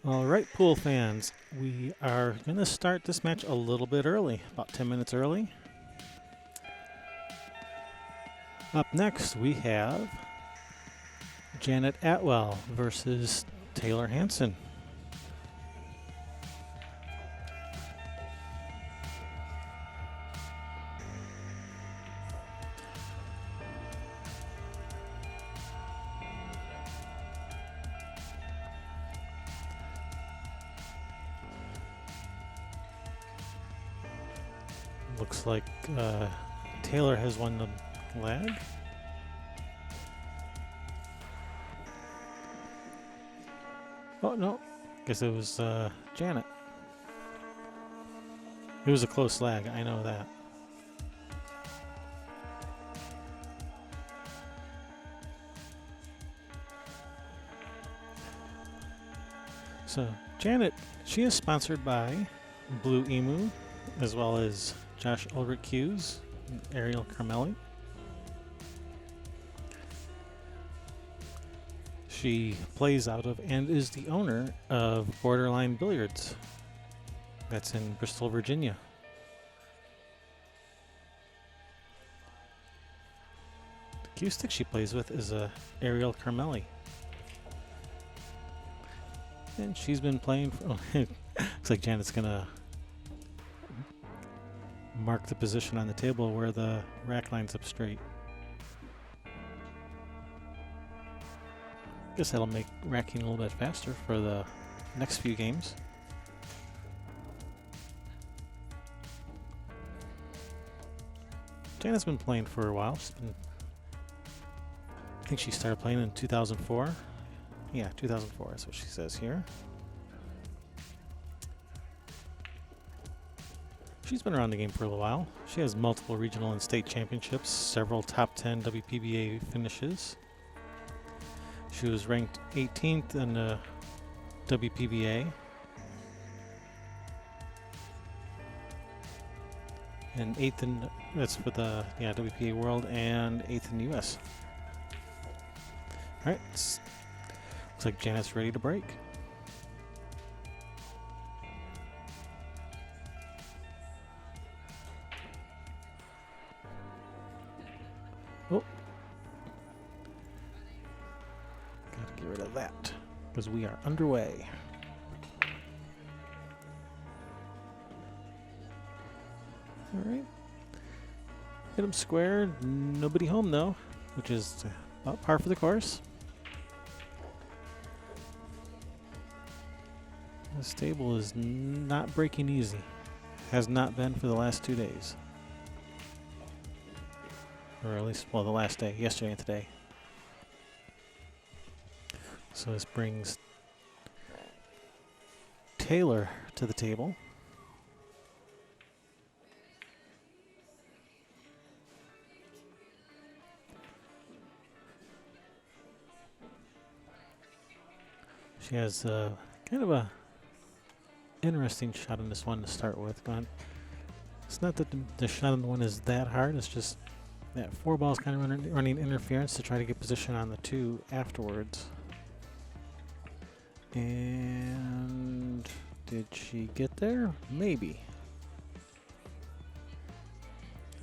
All right, pool fans, we are going to start this match a little bit early, about 10 minutes early. Up next, we have Janet Atwell versus Taylor Hansen. Looks like Taylor has won the leg. Oh, no. Guess it was Janet. It was a close lag, I know that. So, Janet, she is sponsored by Blue Emu, as well as Josh Ulrich Hughes and Ariel Carmelli. She plays out of and is the owner of Borderline Billiards. That's in Bristol, Virginia. The cue stick she plays with is a Ariel Carmelli. And she's been playing for, looks like Janet's gonna mark the position on the table where the rack lines up straight. Guess that'll make racking a little bit faster for the next few games. Janet's been playing for a while. I think she started playing in 2004. Yeah, 2004 is what she says here. She's been around the game for a little while. She has multiple regional and state championships, several top 10 WPBA finishes. She was ranked 18th in the WPBA and 8th in, that's for the WPA World, and 8th in the US. Alright, looks like Janet's ready to break. Oh. Gotta get rid of that, because we are underway. Alright. Hit him square, nobody home though, which is about par for the course. This table is not breaking easy. Has not been for the last 2 days. Or at least, well, the last day, yesterday and today. So this brings Taylor to the table. She has kind of a interesting shot on this one to start with. But it's not that the shot on the one is that hard. It's just that 4 ball's kind of running interference to try to get position on the 2 afterwards. And did she get there? Maybe.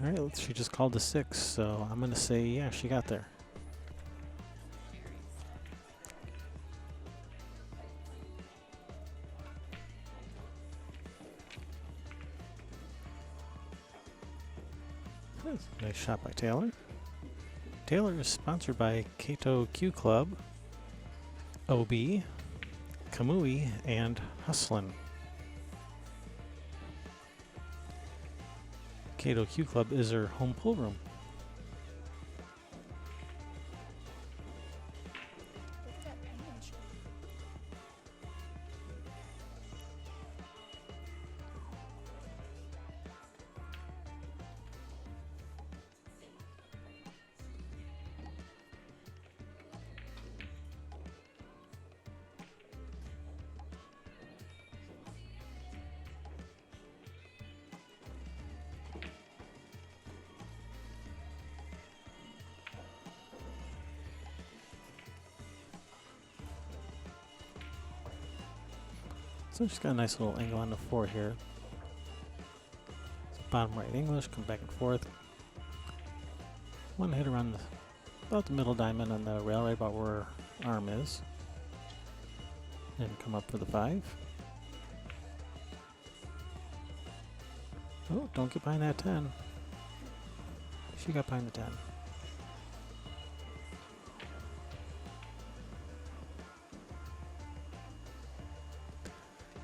All right, she just called the 6, so I'm going to say, yeah, she got there. Nice shot by Taylor. Taylor is sponsored by Cato Q Club, OB, Kamui, and Hustlin'. Cato Q Club is her home pool room. So she's got a nice little angle on the 4 here. Bottom right English, come back and forth. One hit around about the middle diamond on the rail, right about where her arm is. And come up for the 5. Oh, don't get behind that 10. She got behind the 10.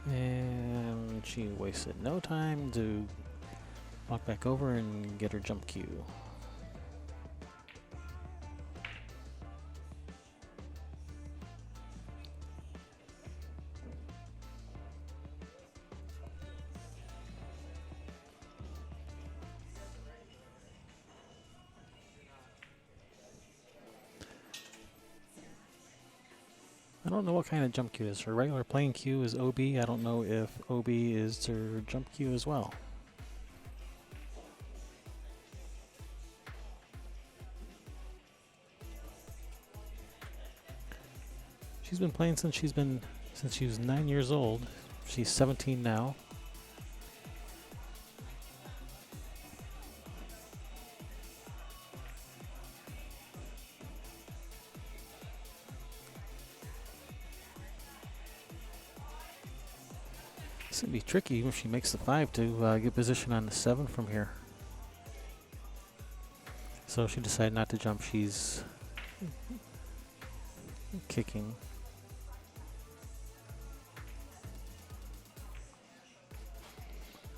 And she wasted no time to walk back over and get her jump cue. I don't know what kind of jump cue is. Her regular playing cue is OB. I don't know if OB is her jump cue as well. She's been playing since she was 9 years old. She's 17 now. It's going to be tricky if she makes the 5 to get position on the 7 from here. So she decided not to jump. She's kicking.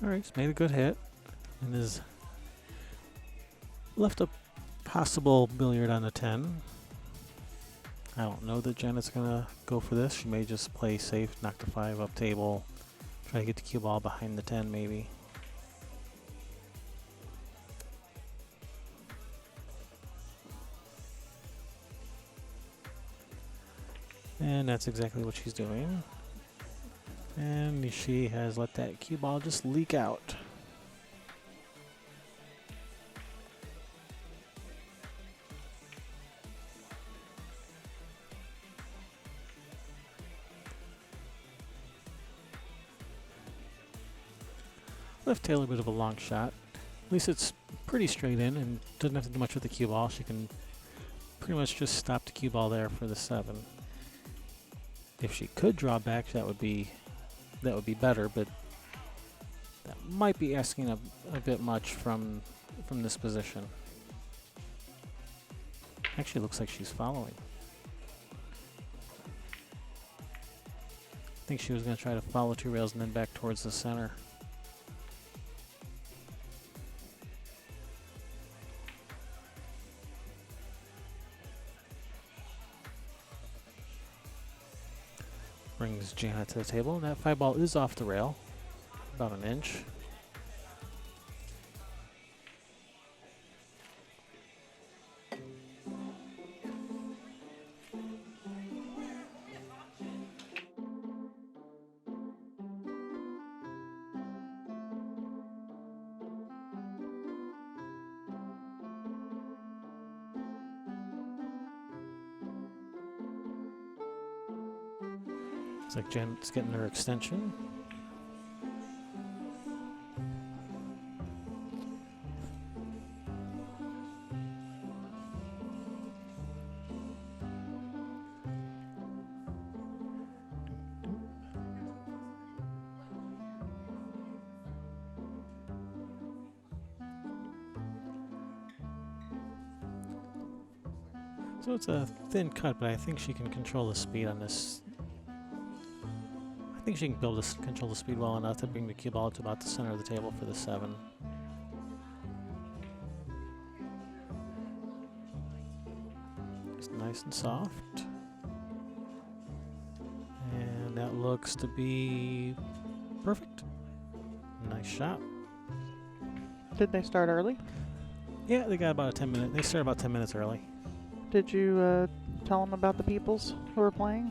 Alright, she's made a good hit and has left a possible billiard on the 10. I don't know that Janet's going to go for this. She may just play safe, knock the 5 up table, try to get the cue ball behind the 10 maybe. And that's exactly what she's doing. And she has let that cue ball just leak out. Left tail a bit of a long shot. At least it's pretty straight in and doesn't have to do much with the cue ball. She can pretty much just stop the cue ball there for the 7. If she could draw back, that would be better, but that might be asking a bit much from this position. Actually, looks like she's following. I think she was going to try to follow 2 rails and then back towards the center. Brings Janet to the table, and that 5 ball is off the rail, about an inch. Looks like Janet's getting her extension. So it's a thin cut, but I think she can control the speed on this. I think she can control the speed well enough to bring the cue ball to about the center of the table for the 7. It's nice and soft. And that looks to be perfect. Nice shot. Did they start early? Yeah, they got about a 10 minute. They started about 10 minutes early. Did you tell them about the peoples who were playing?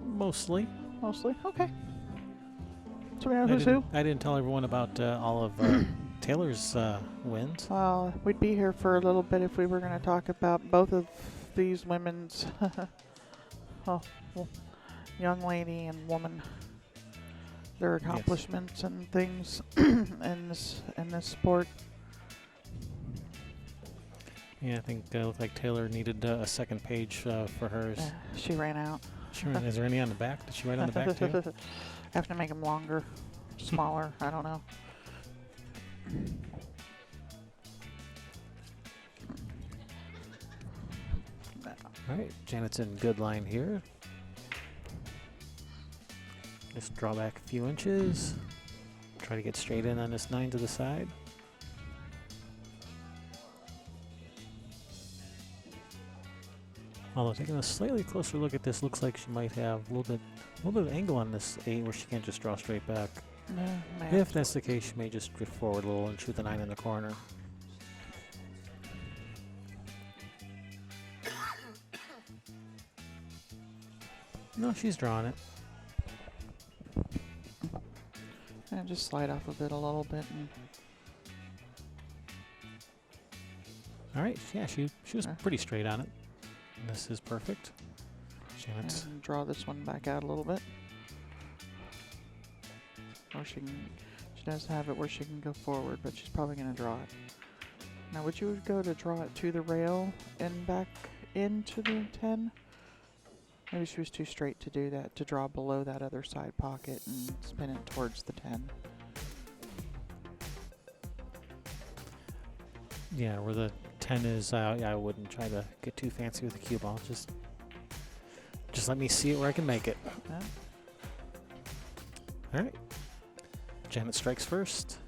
Mostly. Mostly? Okay. So we know who's who? I didn't tell everyone about all of Taylor's wins. Well, we'd be here for a little bit if we were going to talk about both of these women's. Oh, well, young lady and woman, their Yes. accomplishments and things in this sport. Yeah, I think looked like Taylor needed a second page for hers. She ran out. Sure. Is there any on the back? Did she write on the back too? Have to make them longer, smaller. I don't know. All right, Janet's in good line here. Just draw back a few inches. Try to get straight in on this 9 to the side. Although taking a slightly closer look at this, looks like she might have a little bit of angle on this 8 where she can't just draw straight back. No, If that's the case, she may just drift forward a little and shoot the 9 in the corner. No, she's drawing it. And just slide off of it a little bit. And All right, yeah, she was pretty straight on it. And this is perfect. Janet's and draw this one back out a little bit. Or she does have it where she can go forward, but she's probably going to draw it. Now, would you go to draw it to the rail and back into the 10? Maybe she was too straight to do that, to draw below that other side pocket and spin it towards the 10. yeah, where the 10 is. Yeah, I wouldn't try to get too fancy with the cue ball. Just let me see it where I can make it. Yeah. All right. Janet strikes first.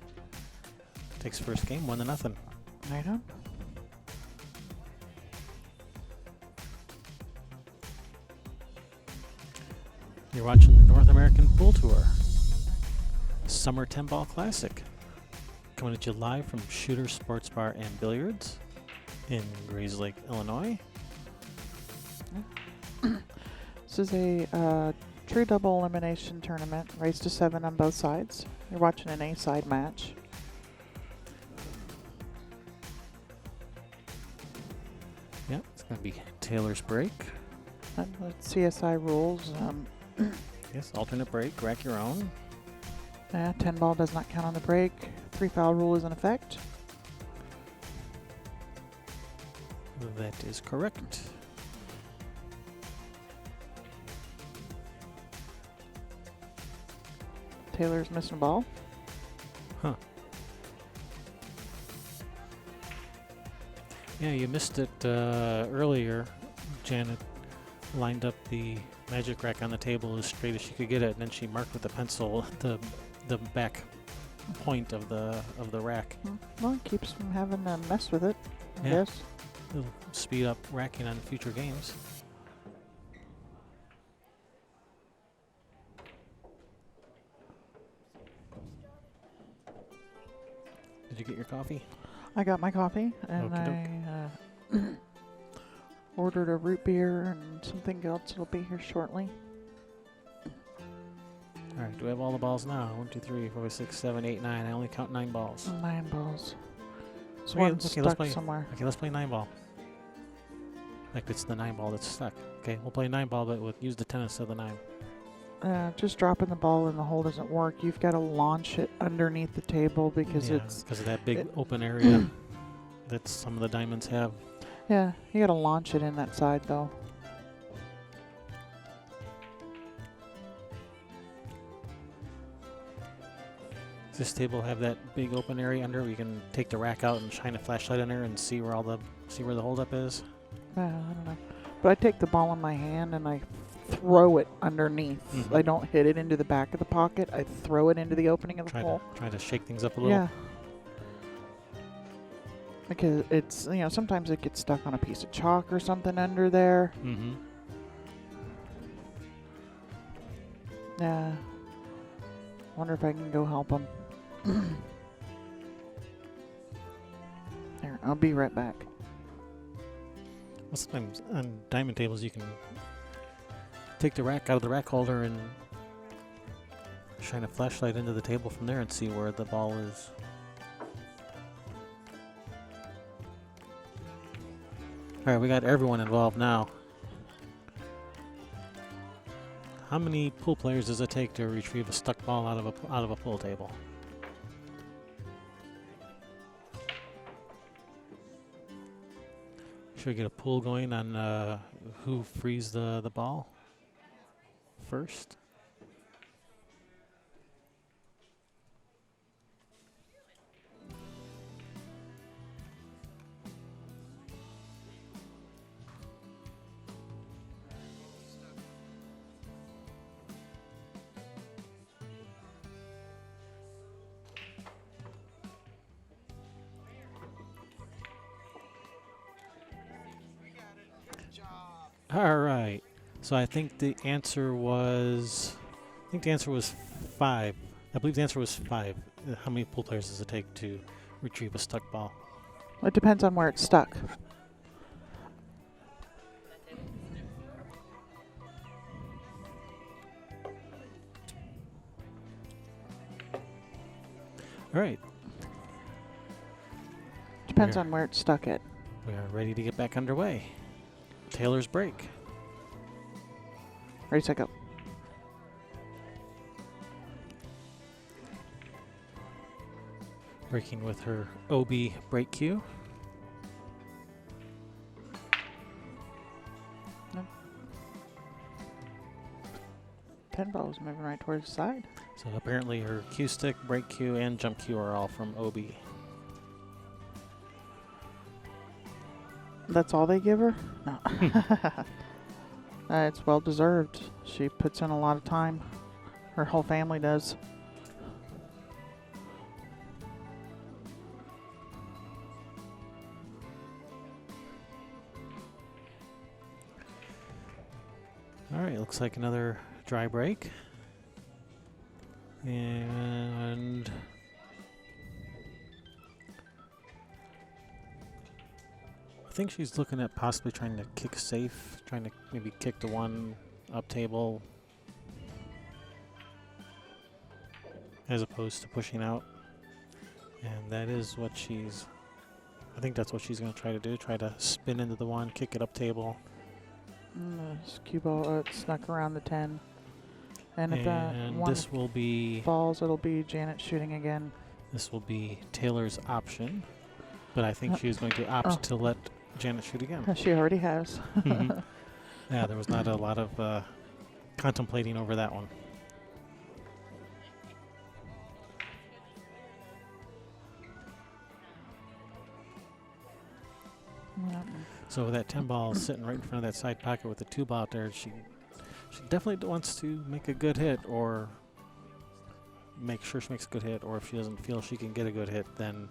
Takes first game, 1-0. Right on. You're watching the North American Pool Tour Summer 10 Ball Classic. Coming at you live from Shooter Sports Bar and Billiards in Grayslake, Illinois. This is a true double elimination tournament, race to 7 on both sides. You're watching an A-side match. Yep, it's going to be Taylor's break. And the CSI rules. Yes, alternate break, rack your own. 10 ball does not count on the break. 3 foul rule is in effect. That is correct. Taylor's missing a ball. Huh. Yeah, you missed it earlier. Janet lined up the magic rack on the table as straight as she could get it, and then she marked with a pencil the back point of the rack. Well, it keeps from having to mess with it, I Yeah. guess. It'll speed up racking on future games. Did you get your coffee? I got my coffee, and Okey-doke. I ordered a root beer and something else. It'll be here shortly. All right, do we have all the balls now? 1, 2, 3, 4, 6, 7, 8, 9. I only count 9 balls. 9 balls. This Okay, one's okay, let's stuck play. somewhere. Okay, let's play 9 ball. Like it's the 9 ball that's stuck. Okay, we'll play 9 ball, but use the 10 instead of the 9. Just dropping the ball in the hole doesn't work. You've got to launch it underneath the table because Yeah, it's... because of that big open area that some of the diamonds have. Yeah, you got to launch it in that side, though. Does this table have that big open area under where you can take the rack out and shine a flashlight in there and see where the holdup is? I don't know. But I take the ball in my hand and I throw it underneath. Mhm. I don't hit it into the back of the pocket. I throw it into the opening of the hole. Try to shake things up a little. Yeah. Because it's, sometimes it gets stuck on a piece of chalk or something under there. Mm-hmm. Yeah. Wonder if I can go help them. There, I'll be right back. Well, sometimes on diamond tables you can take the rack out of the rack holder and shine a flashlight into the table from there and see where the ball is. All right, we got everyone involved now. How many pool players does it take to retrieve a stuck ball out of a pool table? Should we get a pool going on who frees the ball first? All right. So I think the answer was 5. I believe the answer was 5. How many pool players does it take to retrieve a stuck ball? It depends on where it's stuck. All right. Depends Yeah. on where it's stuck at. We are ready to get back underway. Taylor's break. Ready, set, go. Breaking with her OB break cue. Ten ball is moving right towards the side. So apparently her cue stick, break cue, and jump cue are all from OB. That's all they give her? No. It's well deserved. She puts in a lot of time. Her whole family does. All right, looks like another dry break. And I think she's looking at possibly trying to kick safe, trying to maybe kick the one up table as opposed to pushing out. And that is what I think that's what she's going to try to do, try to spin into the one, kick it up table. This cue ball snuck around the 10. And if that And one this will be falls, it'll be Janet shooting again. This will be Taylor's option, but I think she is going to opt to let Janet shoot again. She already has. Mhm. Yeah, there was not a lot of contemplating over that one. Yep. So with that 10 ball sitting right in front of that side pocket with the 2 ball out there, she definitely wants to make a good hit or make sure she makes a good hit, or if she doesn't feel she can get a good hit, then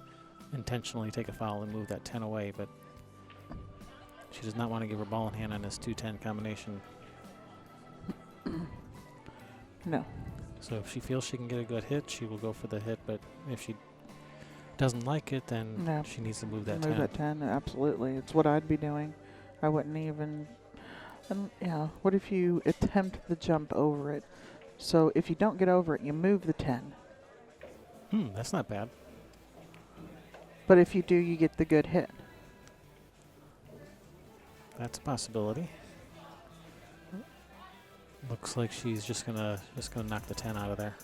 intentionally take a foul and move that 10 away. But she does not want to give her ball in hand on this 2-10 combination. No. So if she feels she can get a good hit, she will go for the hit. But if she doesn't like it, then No. she needs to move that Move 10. that 10, absolutely. It's what I'd be doing. I wouldn't even... yeah, what if you attempt the jump over it? So if you don't get over it, you move the 10. That's not bad. But if you do, you get the good hit. That's a possibility. Looks like she's just gonna knock the 10 out of there.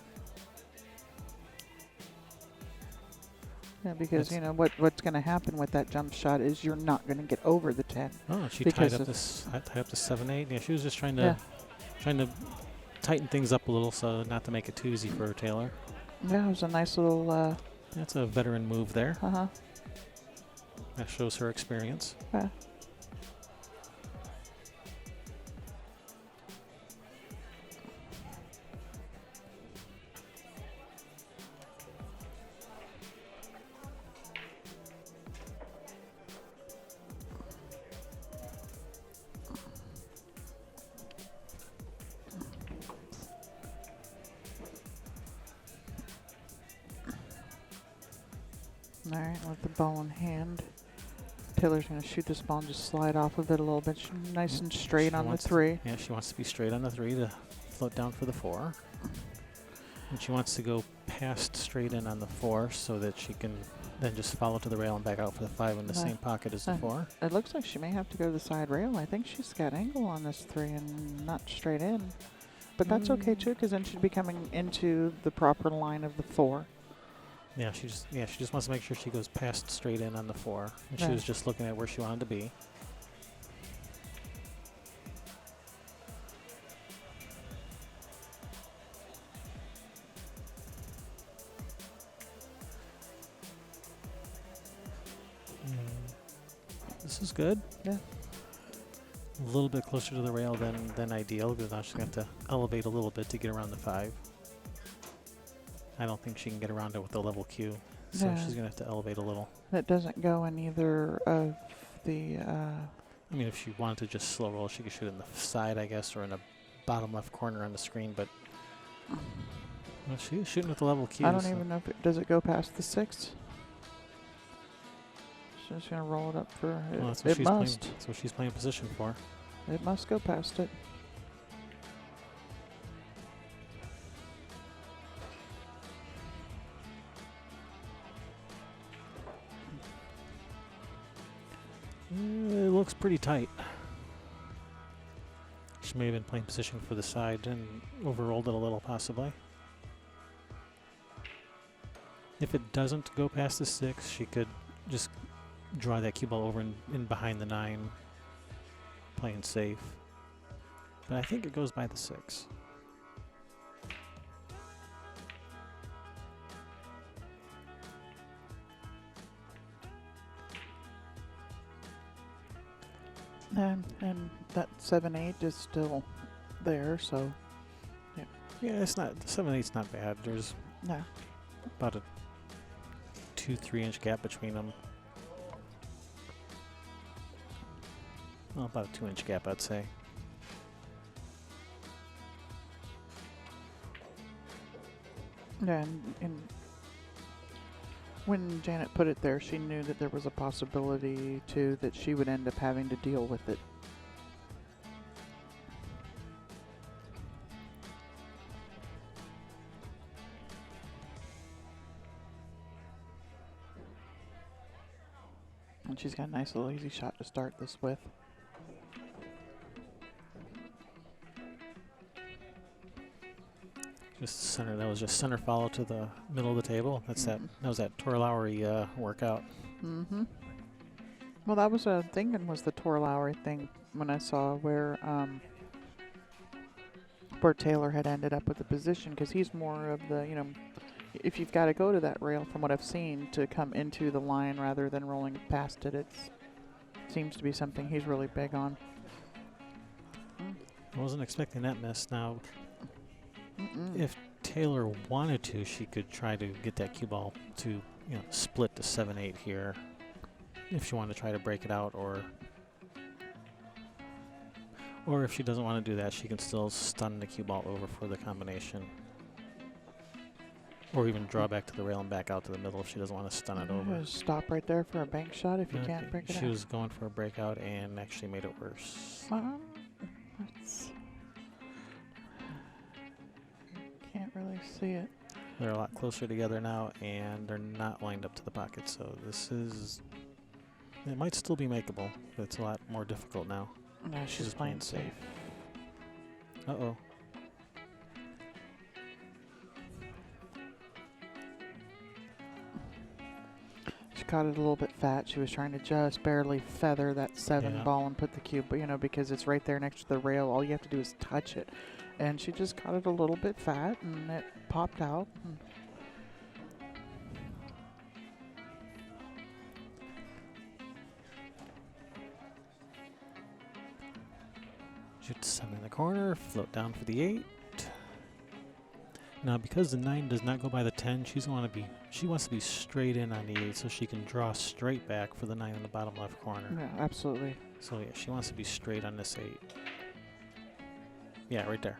Yeah, because That's you know what's going to happen with that jump shot is you're not going to get over the 10. Oh, she Because tied up of- this tied up to 7-8. Yeah, she was just trying to Yeah. tighten things up a little, so not to make it too easy for Taylor. Yeah, it was a nice little. That's a veteran move there. Uh-huh. That shows her experience. Yeah. All right, with the ball in hand, Taylor's going to shoot this ball and just slide off of it a little bit. Nice and straight She on the wants to- 3. Yeah, she wants to be straight on the 3 to float down for the 4. And she wants to go past straight in on the 4 so that she can then just follow to the rail and back out for the 5 in the same pocket as the 4. It looks like she may have to go to the side rail. I think she's got angle on this 3 and not straight in. But that's okay too, because then she'd be coming into the proper line of the 4. Yeah, she just wants to make sure she goes past straight in on the 4. And she Yeah. was just looking at where she wanted to be. This is good. Yeah. A little bit closer to the rail than ideal, because now she's going to have to elevate a little bit to get around the 5. I don't think she can get around it with the level cue, so Yeah. she's going to have to elevate a little. That doesn't go in either of the. I mean, if she wanted to just slow roll, she could shoot in the side, I guess, or in the bottom left corner on the screen, but well, she is shooting with the level cue. I don't even know if it does it go past the 6. She's just gonna roll it up for it. Well, that's what It she's must. playing. That's what she's playing position for. It must go past it. It looks pretty tight. She may have been playing position for the side and overrolled it a little, possibly. If it doesn't go past the 6, she could just draw that cue ball over in behind the 9, playing safe. But I think it goes by the 6. And that 7/8 is still there, so Yeah, it's not, the 7/8's not bad. There's no. about a 2-3 inch gap between them. Well, about a 2 inch gap, I'd say. Yeah, and when Janet put it there, she knew that there was a possibility too that she would end up having to deal with it. And she's got a nice little easy shot to start this with. Just center. That was just center follow to the middle of the table. That's that. That was that Tor Lowry workout. Mm-hmm. Well, that was thinking was the Tor Lowry thing when I saw where Taylor had ended up with the position, because he's more of the, if you've got to go to that rail, from what I've seen, to come into the line rather than rolling past it, it seems to be something he's really big on. I wasn't expecting that miss. Now, if Taylor wanted to, she could try to get that cue ball to, split to 7/8 here. If she wanted to try to break it out, or if she doesn't want to do that, she can still stun the cue ball over for the combination. Or even draw back to the rail and back out to the middle if she doesn't want to stun it over. Stop right there for a bank shot if you can't break it out. She was going for a breakout and actually made it worse. Can't really see it. They're a lot closer together now, and they're not lined up to the pocket, so this is... It might still be makeable, but it's a lot more difficult now. No, she's playing safe. Uh-oh. She caught it a little bit fat. She was trying to just barely feather that 7 ball and put the cue, but because it's right there next to the rail, all you have to do is touch it. And she just caught it a little bit fat, and it popped out. Shoot 7 in the corner, float down for the 8. Now, because the 9 does not go by the 10, she wants to be straight in on the 8 so she can draw straight back for the 9 in the bottom left corner. Yeah, absolutely. So yeah, she wants to be straight on this 8. Yeah, right there.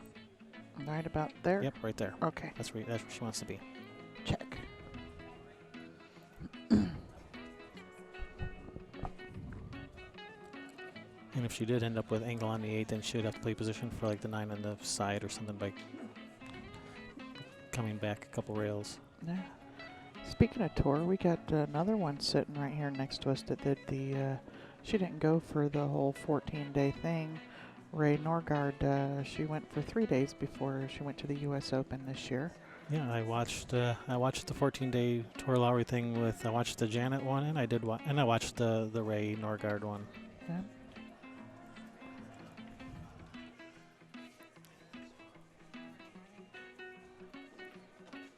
Right about there? Yep, right there. Okay. That's where she wants to be. Check. And if she did end up with angle on the 8, then she would have to play position for like the 9 on the side or something by coming back a couple rails. Yeah. Speaking of Tor, we got another one sitting right here next to us that did the. She didn't go for the whole 14-day thing, Ray Norgard, she went for 3 days before she went to the U.S. Open this year. Yeah, I watched the 14-day Tor Lowry thing with. I watched the Janet one, and I watched the Ray Norgard one. Yeah.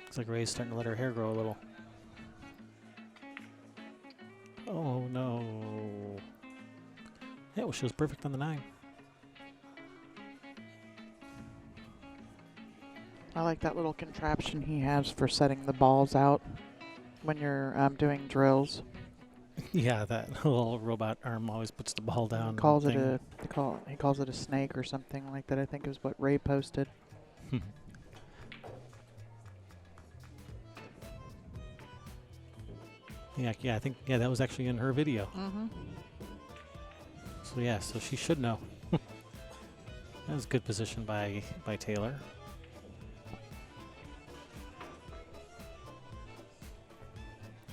Looks like Ray's starting to let her hair grow a little. Oh no! Yeah, well, she was perfect on the 9. I like that little contraption he has for setting the balls out when you're doing drills. Yeah, that little robot arm always puts the ball down. He calls it a snake or something like that. I think is what Ray posted. Yeah, I think that was actually in her video. Mm-hmm. So yeah, so she should know. That was a good position by Taylor.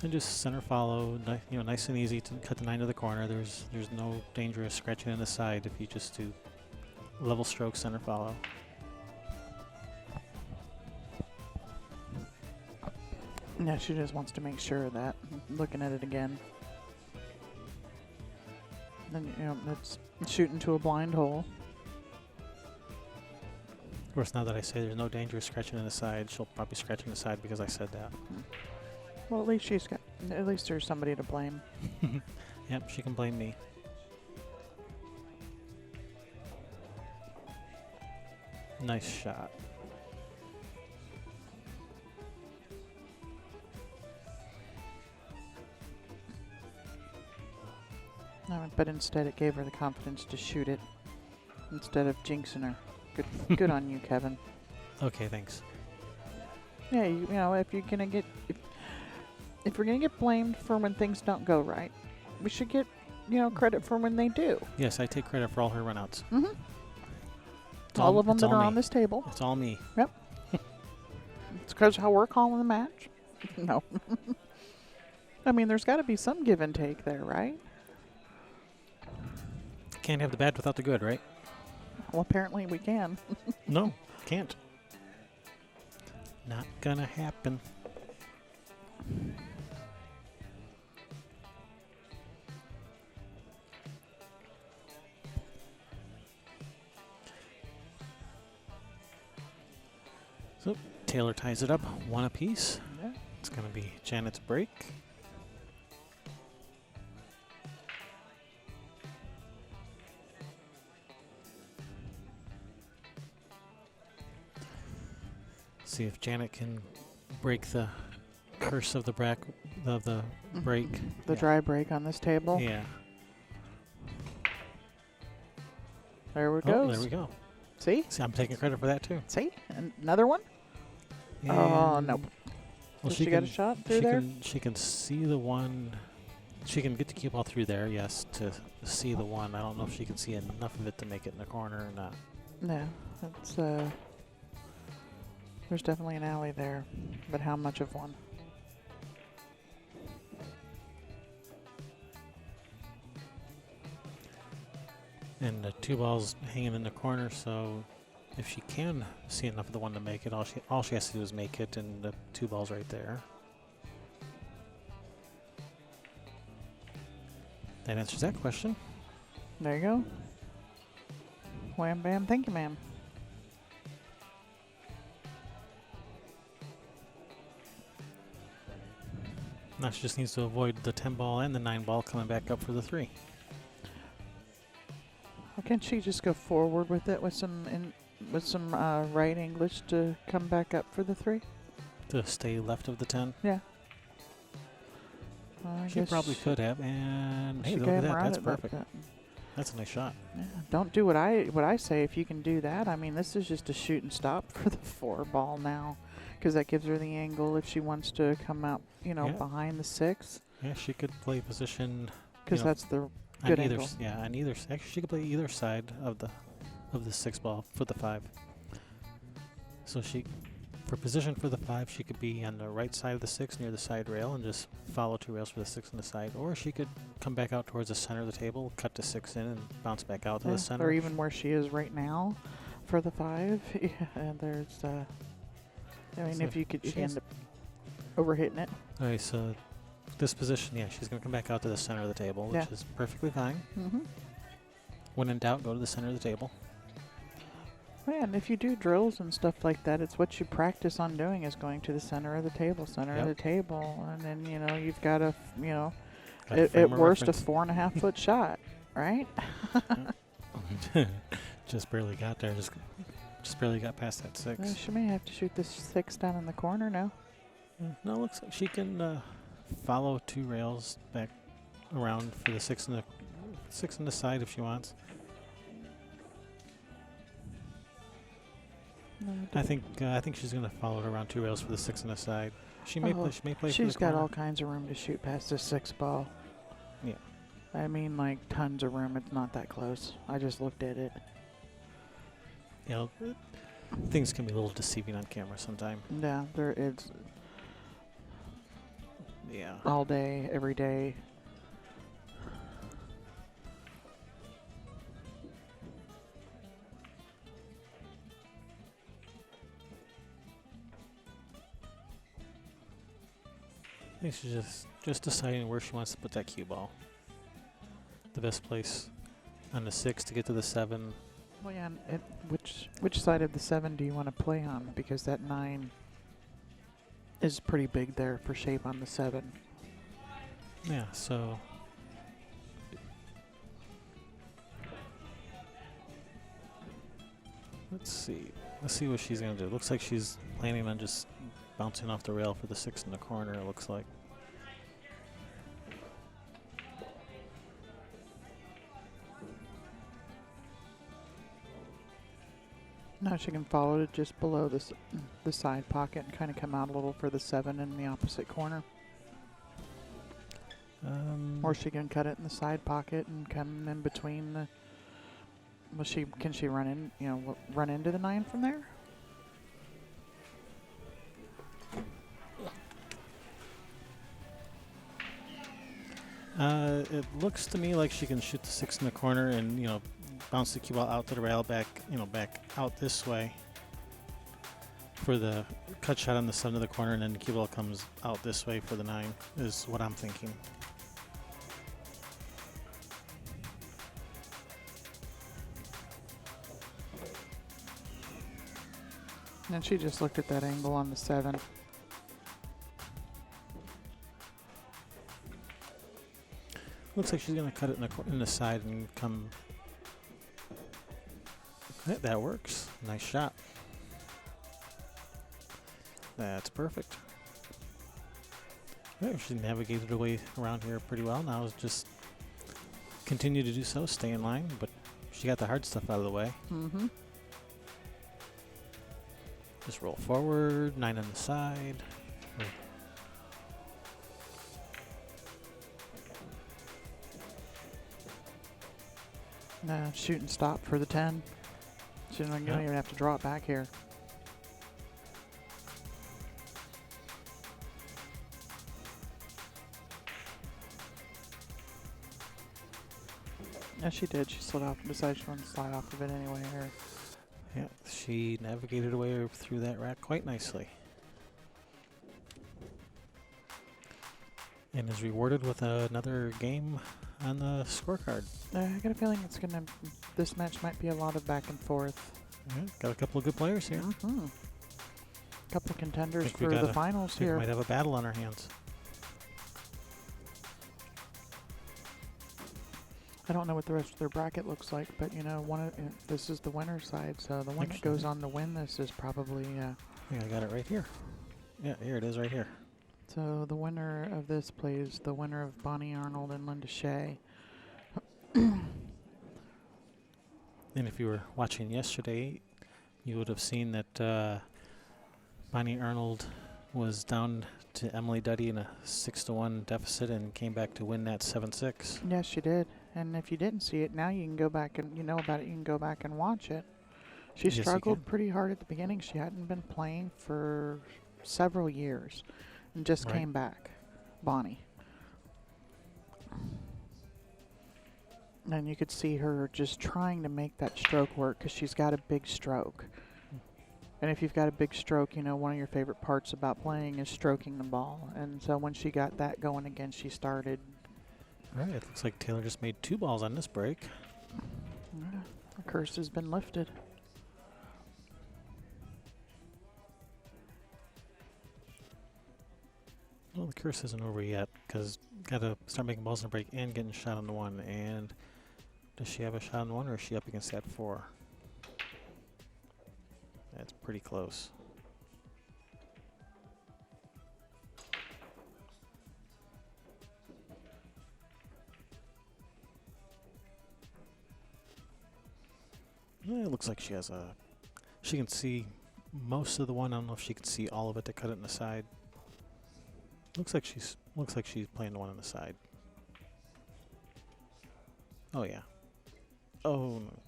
And just center follow, nice and easy to cut the 9 to the corner. There's no dangerous scratching in the side if you just do level stroke center follow. Yeah, she just wants to make sure of that. Looking at it again. Then that's shooting to a blind hole. Of course, now that I say there's no dangerous scratching in the side, she'll probably scratch in the side because I said that. Well, at least there's somebody to blame. Yep, she can blame me. Nice shot. No, but instead it gave her the confidence to shoot it instead of jinxing her. Good on you, Kevin. Okay, thanks. Yeah, if you're gonna get if we're gonna get blamed for when things don't go right, we should get credit for when they do. Yes, I take credit for all her runouts. Mm-hmm. All of them that are on me. this table. It's all me. Yep. It's because how we're calling the match. No. I mean, there's got to be some give and take there, right? Can't have the bad without the good, right? Well, apparently we can. No, can't. Not gonna happen. So Taylor ties it up 1 apiece. Yeah. It's gonna be Janet's break. See if Janet can break the curse of the break. The The dry break on this table. Yeah. There we Oh, go. there we go. See, I'm taking credit for that too. see, another one. Oh, nope. Well, She got a shot through there? She can see the one. She can get the cue ball through there, yes, to see the one. I don't know if she can see enough of it to make it in the corner or not. No, that's there's definitely an alley there, but how much of one? And the 2 balls hanging in the corner, so if she can see enough of the one to make it, all she has to do is make it, and the 2 balls right there. That answers that question. There you go. Wham bam, thank you, ma'am. Now she just needs to avoid the 10 ball and the 9 ball coming back up for the 3. Well, can't she just go forward with it with some right English to come back up for the 3? To stay left of the 10. Yeah. She probably could have, and hey, she look at came that. right That's at that- perfect. That's a nice shot. Yeah. Don't do what I say if you can do that. I mean, this is just a shoot and stop for the 4 ball now, because that gives her the angle if she wants to come out, Yeah. behind the 6. Yeah, she could play position. Because that's the on good either. angle. Yeah, on either. Actually, she could play either side of the 6 ball for the 5. So she For position for the 5, she could be on the right side of the 6 near the side rail and just follow 2 rails for the 6 on the side. Or she could come back out towards the center of the table, cut the 6 in, and bounce back out to the center. Or even where she is right now for the 5. Yeah, and there's, I mean, So if you she end up overhitting it. Alright, so this position, yeah, she's going to come back out to the center of the table, which is perfectly fine. Mm-hmm. When in doubt, go to the center of the table. Yeah, and if you do drills and stuff like that, it's what you practice on doing is going to the center of the table, and then, you know, you've got a, you know, at worst a 4.5 foot shot, right? Just barely got there. Just barely got past that 6. She may have to shoot this 6 down in the corner now. No, looks like she can follow 2 rails back around for the 6 on the side if she wants. No, I think she's gonna follow it around 2 rails for the 6 on the side. She may play. She may play. She's for the got corner. all kinds of room to shoot past this 6 ball. Yeah. I mean, like tons of room. It's not that close. I just looked at it. You know, things can be a little deceiving on camera sometimes. Yeah, it's Yeah. all day, every day. I think she's just deciding where she wants to put that cue ball. The best place on the 6 to get to the 7. Well, yeah, and which side of the 7 do you want to play on? Because that 9 is pretty big there for shape on the 7. Yeah, so let's see what she's gonna do. Looks like she's planning on just bouncing off the rail for the 6 in the corner, it looks like. Now she can follow it just below the side pocket and kind of come out a little for the 7 in the opposite corner. Or she can cut it in the side pocket and come in between the. Well, can she run in? You know, run into the 9 from there? It looks to me like she can shoot the 6 in the corner and, you know, bounce the cue ball out to the rail back out this way for the cut shot on the 7 of the corner, and then the cue ball comes out this way for the 9 is what I'm thinking. And she just looked at that angle on the 7. Looks like she's going to cut it in the side and come. That works. Nice shot. That's perfect. Yeah, she navigated her way around here pretty well. Now is just continue to do so, stay in line, but she got the hard stuff out of the way. Mm-hmm. Just roll forward, 9 on the side. Shoot and stop for the 10. So you don't even have to draw it back here. Yeah, she did. She slid off. Decided she wanted to slide off of it anyway. Here. Yeah, she navigated her way through that rack quite nicely. And is rewarded with another game on the scorecard. I got a feeling this match might be a lot of back and forth. Yeah, got a couple of good players here. Mm-hmm. Couple of contenders Think we for the finals think we here. might have a battle on our hands. I don't know what the rest of their bracket looks like, but you know, this is the winner's side, so the one that goes on to win this is probably. Yeah, I got it right here. Yeah, here it is, right here. So the winner of this plays the winner of Bonnie Arnold and Linda Shea. And if you were watching yesterday, you would have seen that Bonnie Arnold was down to Emily Duddy in a 6-1 deficit and came back to win that 7-6. Yes, she did. And if you didn't see it, now you can go back and you know about it. You can go back and watch it. She Yes, you struggled can. pretty hard at the beginning. She hadn't been playing for several years and just Right. came back. Bonnie. And you could see her just trying to make that stroke work because she's got a big stroke. And if you've got a big stroke, you know, one of your favorite parts about playing is stroking the ball. And so when she got that going again, she started. All right. It looks like Taylor just made 2 balls on this break. The curse has been lifted. Well, the curse isn't over yet because got to start making balls in the break and getting shot on the 1. And does she have a shot on the 1 or is she up against that 4? That's pretty close. It looks like she has a. She can see most of the 1. I don't know if she can see all of it to cut it in the side. Looks like she's playing the 1 on the side. Oh yeah. Oh no.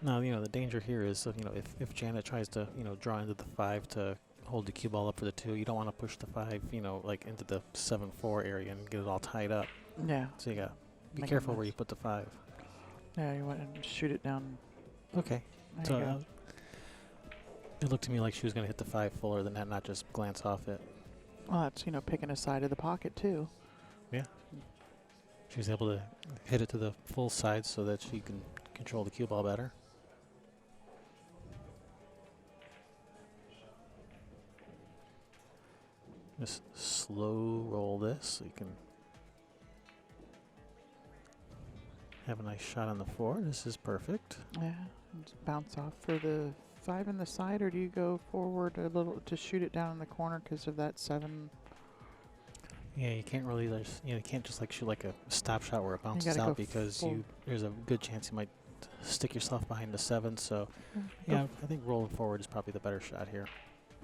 Now, you know, the danger here is, you know, if Janet tries to, you know, draw into the 5 to hold the cue ball up for the 2, you don't want to push the 5, you know, like into the 7-4 area and get it all tied up. Yeah. So you got to be Make a careful where mess. you put the 5. Yeah, you want to shoot it down. Okay. There So you go. it looked to me like she was going to hit the 5 fuller than that, not just glance off it. Well, that's, you know, picking a side of the pocket, too. Yeah. She was able to hit it to the full side so that she can control the cue ball better. Just slow roll this so you can have a nice shot on the 4. This is perfect. Yeah. And just bounce off for the 5 in the side, or do you go forward a little to shoot it down in the corner because of that 7? Yeah, you can't really, you know, you can't just like shoot like a stop shot where it bounces gotta go out because full. there's a good chance you might stick yourself behind the 7. So Go yeah, I think rolling forward is probably the better shot here.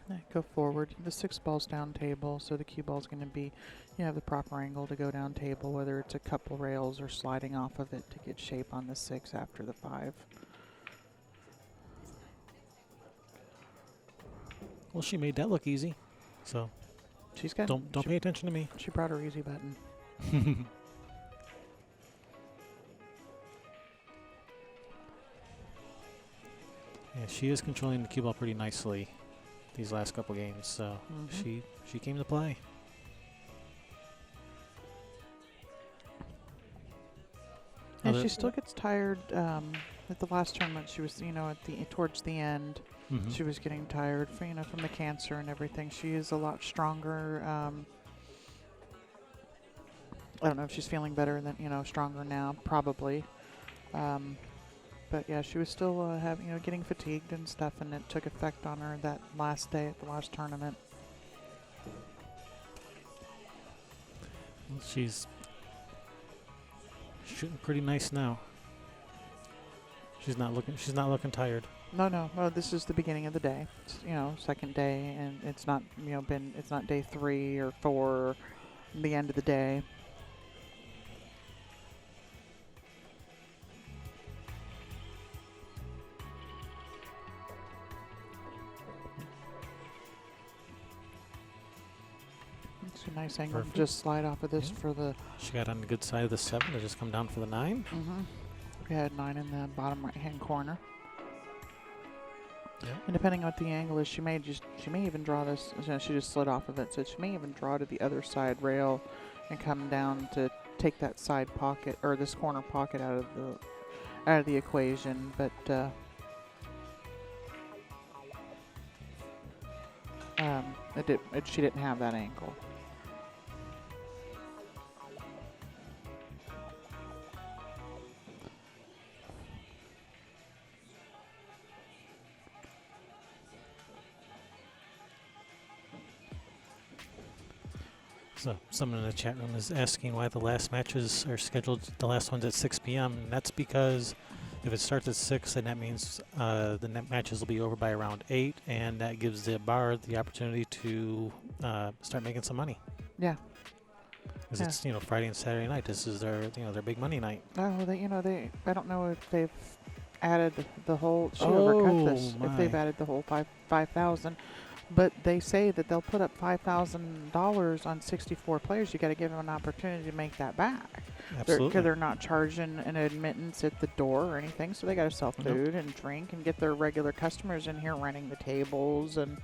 Yeah, go forward. The 6 ball's down table, so the cue ball's going to be, you have the proper angle to go down table, whether it's a couple rails or sliding off of it to get shape on the 6 after the 5. Well, she made that look easy, so She's got. don't she, pay attention to me. she brought her easy button. Yeah, she is controlling the cue ball pretty nicely these last couple games, so she came to play. And she still gets tired. At the last tournament, she was, you know, towards the end, she was getting tired, you know, from the cancer and everything. She is a lot stronger. I don't know if she's feeling better than, you know, stronger now, probably. But yeah, she was still having, you know, getting fatigued and stuff, and it took effect on her that last day at the last tournament. Well, she's shooting pretty nice now. She's not looking tired. No. Well, this is the beginning of the day. It's, you know, second day, and it's not, you know, it's not day 3 or 4, or the end of the day. It's a nice angle. Perfect. Just slide off of this Yeah. for the. She got on the good side of the 7 to just come down for the 9. We had 9 in the bottom right-hand corner. Yeah. And depending on what the angle is, she may even draw this. You know, she just slid off of it, so she may even draw to the other side rail and come down to take that side pocket or this corner pocket out of the equation. But she didn't have that angle. So someone in the chat room is asking why the last matches are scheduled, the last one's at 6 p.m. And that's because If it starts at 6, then that means the net matches will be over by around 8, and that gives the bar the opportunity to start making some money. Yeah. Because Yeah. it's Friday and Saturday night. This is their their big money night. Oh, they I don't know if they've added the whole. She overcut this. Oh, If they've my. added the whole 5,000, but they say that they'll put up $5,000 on 64 players. You got to give them an opportunity to make that back. Absolutely. Because they're not charging an admittance at the door or anything, so they got to sell Nope. food and drink and get their regular customers in here running the tables and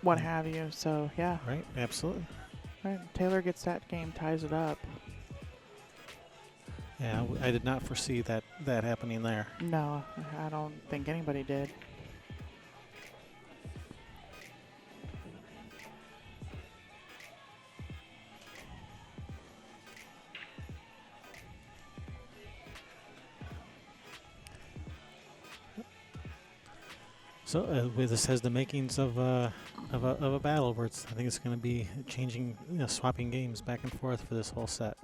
what have you. So yeah, Right, absolutely. right. Taylor gets that game, ties it up. Yeah, I did not foresee that happening there. No, I don't think anybody did. So this has the makings of a battle where I think it's going to be changing, swapping games back and forth for this whole set.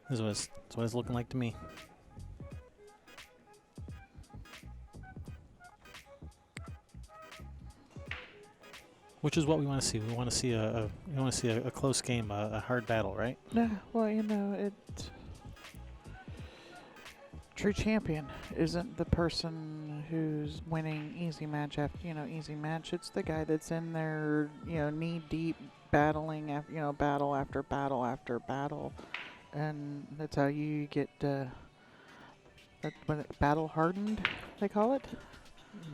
This is what it's looking like to me. Which is what we want to see. We want to see a close game, a hard battle, right? Yeah, well, true champion isn't the person who's winning easy match after easy match. It's the guy that's in there, knee deep, battling after battle after battle after battle, and that's how you get battle hardened, they call it.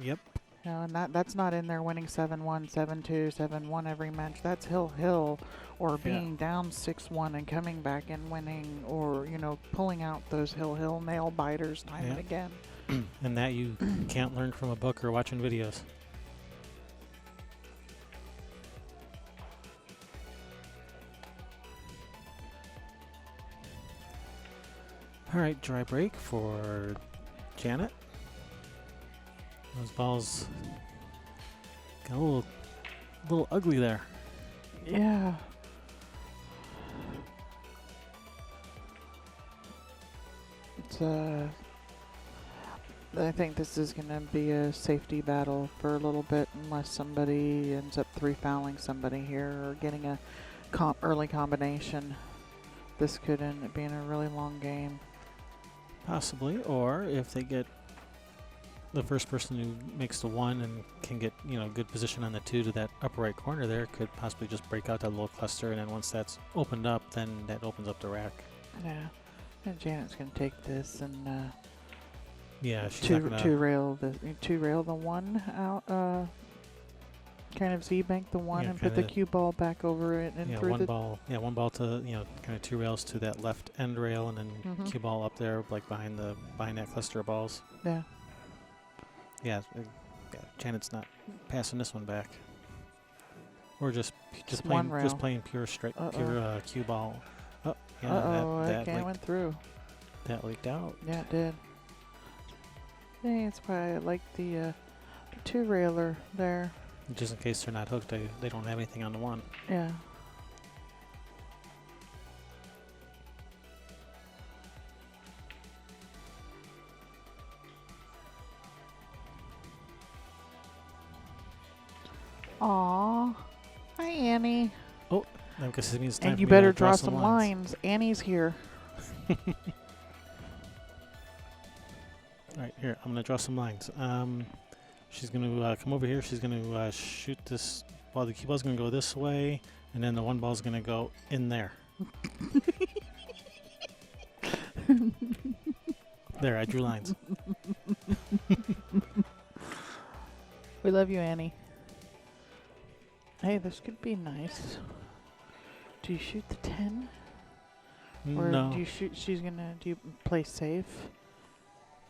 Yep. And that's not in there winning 7-1, 7-2, 7-1 every match. That's hill, or being down 6-1 and coming back and winning, or pulling out those hill nail biters time and again. And that you can't learn from a book or watching videos. All right, dry break for Janet. Those balls got a little ugly there. Yeah. It's I think this is going to be a safety battle for a little bit unless somebody ends up 3-fouling somebody here or getting a early combination. This could end up being a really long game. Possibly, or if they get the first person who makes the 1 and can get good position on the 2 to that upper right corner there, could possibly just break out that little cluster, and then once that's opened up, then that opens up the rack. Yeah, and Janet's gonna take this and Yeah, she's two not gonna, two rail the 1 out. Kind of Z-bank the 1 and put the cue ball back over it and through one ball to kind of 2 rails to that left end rail, and then cue ball up there like behind that cluster of balls. Yeah. Yeah, Janet's not passing this one back. Or just playing pure cue ball. Oh, yeah, that went through. That leaked out. Yeah, it did. Yeah, that's why I like the 2-railer there. Just in case they're not hooked, they don't have anything on the 1. Yeah. Aw. Hi, Annie. I guess it means time And for you me better to draw some lines. Annie's here. All right, here, I'm going to draw some lines. She's going to come over here. She's going to shoot this ball. The cue ball's going to go this way, and then the 1 ball's going to go in there. There, I drew lines. We love you, Annie. Hey, this could be nice. Do you shoot the 10? Or No. do you play safe?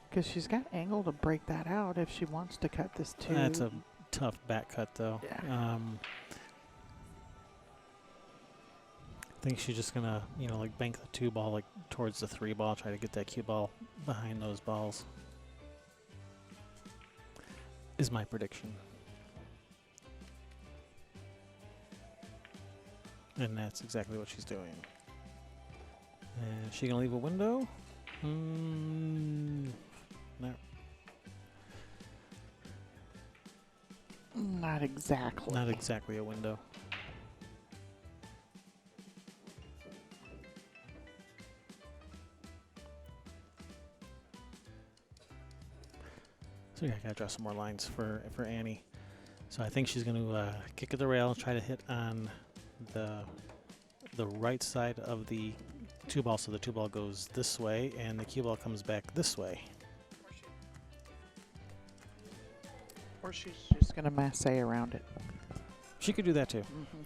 Because she's got angle to break that out if she wants to cut this 2. That's a tough back cut, though. Yeah. I think she's just going to, like bank the 2 ball towards the 3 ball, try to get that cue ball behind those balls. Is my prediction. And that's exactly what she's doing. And is she going to leave a window? No. Not exactly. Not exactly a window. So yeah, I gotta draw some more lines for Annie. So I think she's gonna kick at the rail, try to hit on the right side of the two ball, so the two ball goes this way and the cue ball comes back this way. Or she's just gonna masse around it. She could do that too. Mm-hmm.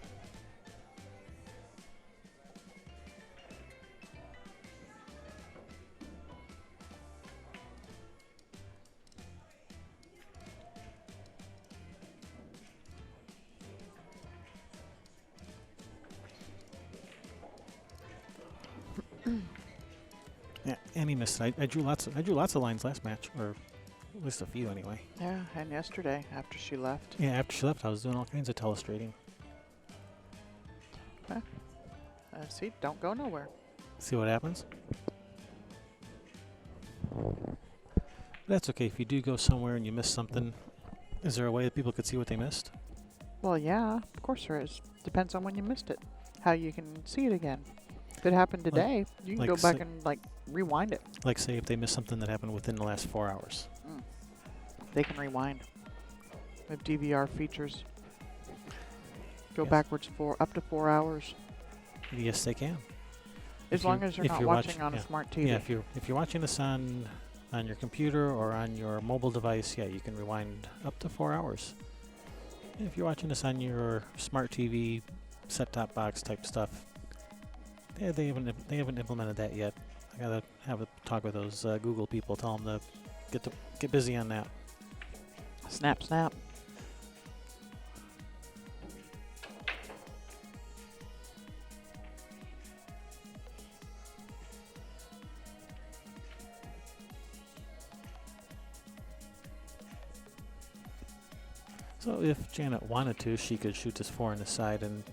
Yeah, Annie missed. I drew lots of lines last match, or at least a few anyway. Yeah, and yesterday after she left. Yeah, after she left, I was doing all kinds of telestrating. See, don't go nowhere. See what happens. That's okay. If you do go somewhere and you miss something, is there a way that people could see what they missed? Well, yeah, of course there is. Depends on when you missed it. How you can see it again. If it happened today, you can like go back say- and rewind it. Like, say, if they missed something that happened within the last 4 hours. They can rewind. With DVR features. Go Yes. backwards up to 4 hours. Yes, they can. As If long as you're if not watching on yeah. a smart TV. Yeah, if you're watching this on your computer or on your mobile device, yeah, you can rewind up to 4 hours. If you're watching this on your smart TV, set-top box type stuff, yeah, they haven't implemented that yet. I gotta have a talk with those Google people. Tell them to get busy on that. Snap, snap. So if Janet wanted to, she could shoot this 4 on the side and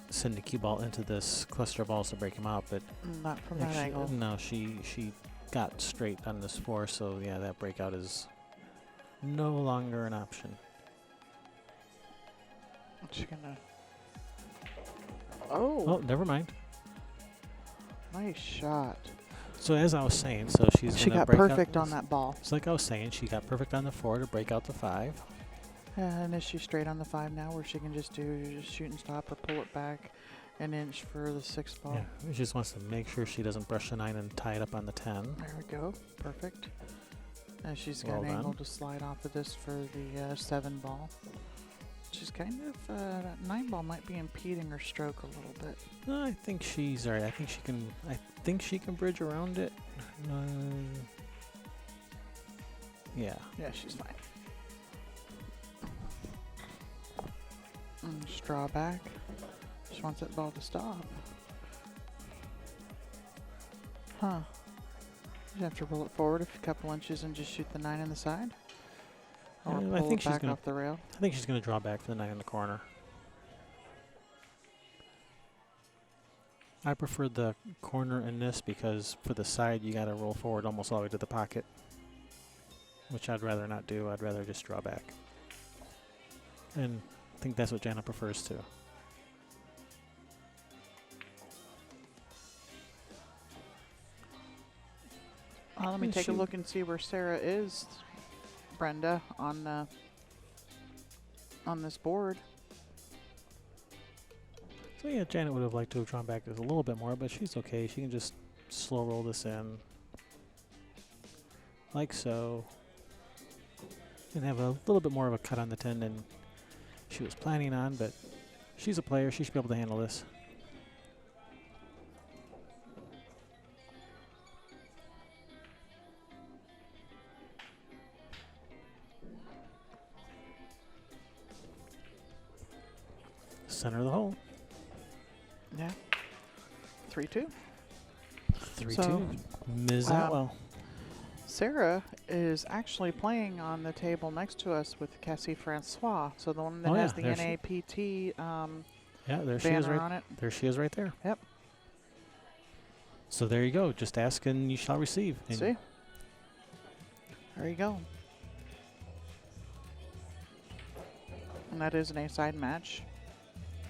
send the cue ball into this cluster of balls to break him out, but Not from that actually, angle. no, she got straight on this 4, so yeah, that breakout is no longer an option. She's gonna. Oh, Oh, never mind. nice shot. So as I was saying, so she's She gonna got break out perfect on that ball. It's like I was saying, she got perfect on the 4 to break out the 5. And is she straight on the 5 now, where she can just shoot and stop or pull it back an inch for the 6 ball? Yeah, she just wants to make sure she doesn't brush the 9 and tie it up on the 10. There we go. Perfect. And she's got Well an done. angle to slide off of this for the 7 ball. She's kind of that 9 ball might be impeding her stroke a little bit. No, I think she's alright. I think she can bridge around it. Yeah. Yeah, she's fine. Just draw back. She wants that ball to stop. Huh. You have to roll it forward a couple inches and just shoot the 9 in the side? Or I pull think it she's back gonna- off the rail? I think she's going to draw back for the 9 in the corner. I prefer the corner in this because for the side you got to roll forward almost all the way to the pocket, which I'd rather not do. I'd rather just draw back. And I think that's what Jana prefers too. Let me Yeah, take a she- look and see where Sarah is, Brenda, on this board. So yeah, Janet would have liked to have drawn back just a little bit more, but she's okay. She can just slow roll this in, like so, and have a little bit more of a cut on the 10 than she was planning on, but she's a player. She should be able to handle this. Center of the hole. Yeah. 3-2. 3-2. So, Ms. Atwell. Sarah is actually playing on the table next to us with Cassie Francois. So the one that Oh, has yeah, the there she- NAPT Yeah, there she is banner right. on it. There she is right there. Yep. So there you go. Just ask and you shall receive. And See? There you go. And that is an A-side match.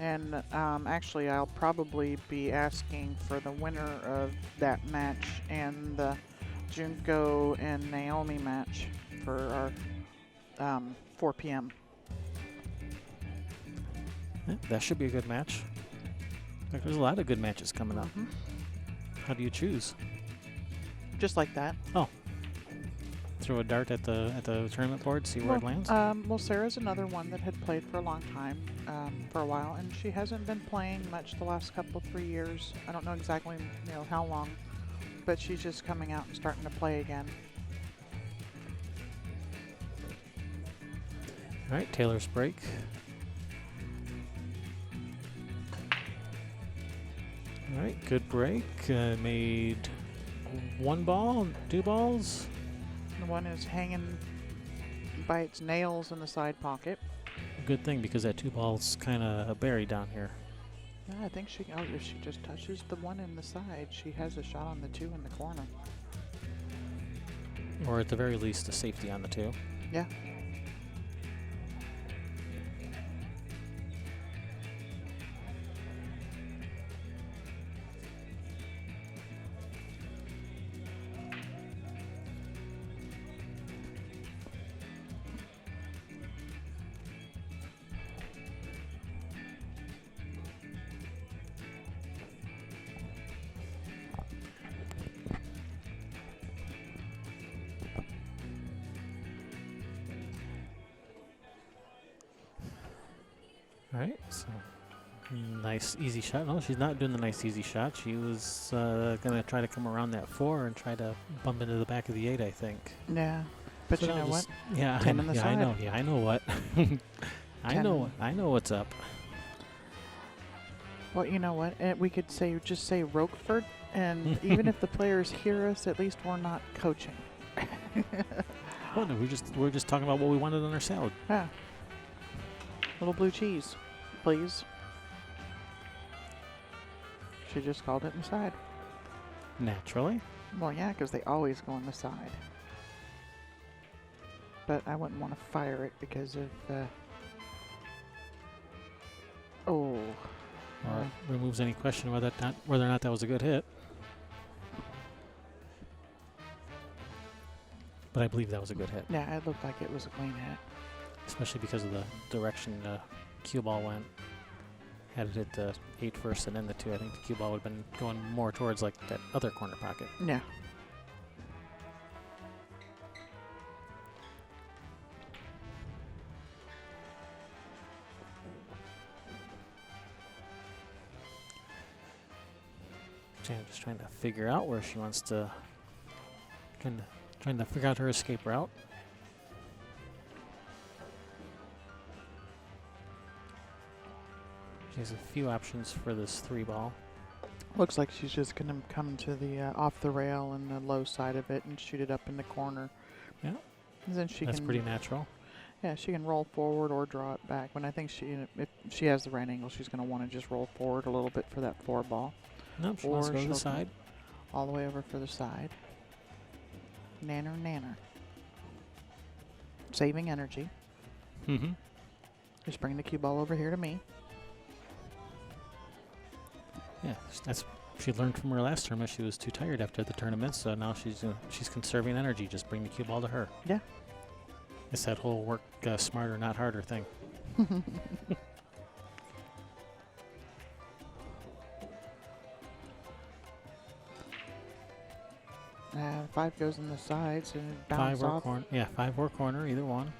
And actually, I'll probably be asking for the winner of that match and the Junko and Naomi match for our 4 p.m. Yeah, that should be a good match. In fact, there's a lot of good matches coming up. How do you choose? Just like that. Oh. Throw a dart at the tournament board, see where it lands? Well, Sarah's another one that had played for a long time, for a while, and she hasn't been playing much the last 3 years. I don't know exactly, how long, but she's just coming out and starting to play again. All right, Taylor's break. All right, good break. Made 1 ball, 2 balls. The one is hanging by its nails in the side pocket. Good thing, because that 2 ball's kind of buried down here. Yeah, I think if she just touches the one in the side, she has a shot on the 2 in the corner. Or at the very least, a safety on the 2. Yeah. All right, so nice easy shot. No, she's not doing the nice easy shot. She was gonna try to come around that 4 and try to bump into the back of the 8, I think. Yeah, but So you now know what? just- Yeah, 10 on the yeah, I side. know. Yeah, I know what. I know what's up. Well, you know what? We could just say Roquefort, and even if the players hear us, at least we're not coaching. Well, no, we're just talking about what we wanted on our salad. Yeah. Little blue cheese, please. She just called it in the side. Naturally. Well, yeah, because they always go on the side. But I wouldn't want to fire it because of. Oh. Or removes any question whether or not that was a good hit. But I believe that was a good hit. Yeah, it looked like it was a clean hit. Especially because of the direction the cue ball went. Had it hit the 8 first and then the 2, I think the cue ball would have been going more towards like that other corner pocket. Yeah. So I'm just trying to figure out where she wants to trying to figure out her escape route. She has a few options for this 3 ball. Looks like she's just going to come to the off the rail and the low side of it and shoot it up in the corner. Yeah. And then That's pretty natural. Yeah, she can roll forward or draw it back. When I think if she has the right angle, she's going to want to just roll forward a little bit for that 4 ball. Nope, she wants to go to the side. All the way over for the side. Nanner. Saving energy. Mm-hmm. Just bring the cue ball over here to me. Yeah, she learned from her last tournament. She was too tired after the tournament, so now she's conserving energy. Just bring the cue ball to her. Yeah. It's that whole work smarter, not harder thing. 5 goes in the sides and it 5 bounces or off. corner. Yeah, 5 or corner, either one.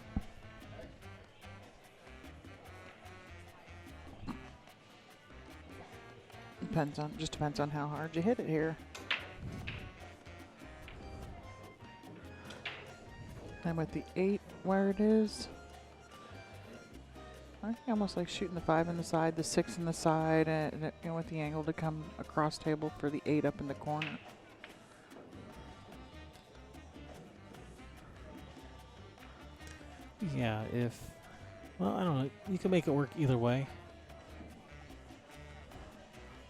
Depends on how hard you hit it here. And with the 8 where it is, I think almost like shooting the 5 in the side, the 6 in the side, and with the angle to come across table for the 8 up in the corner. Yeah, well, I don't know. You can make it work either way.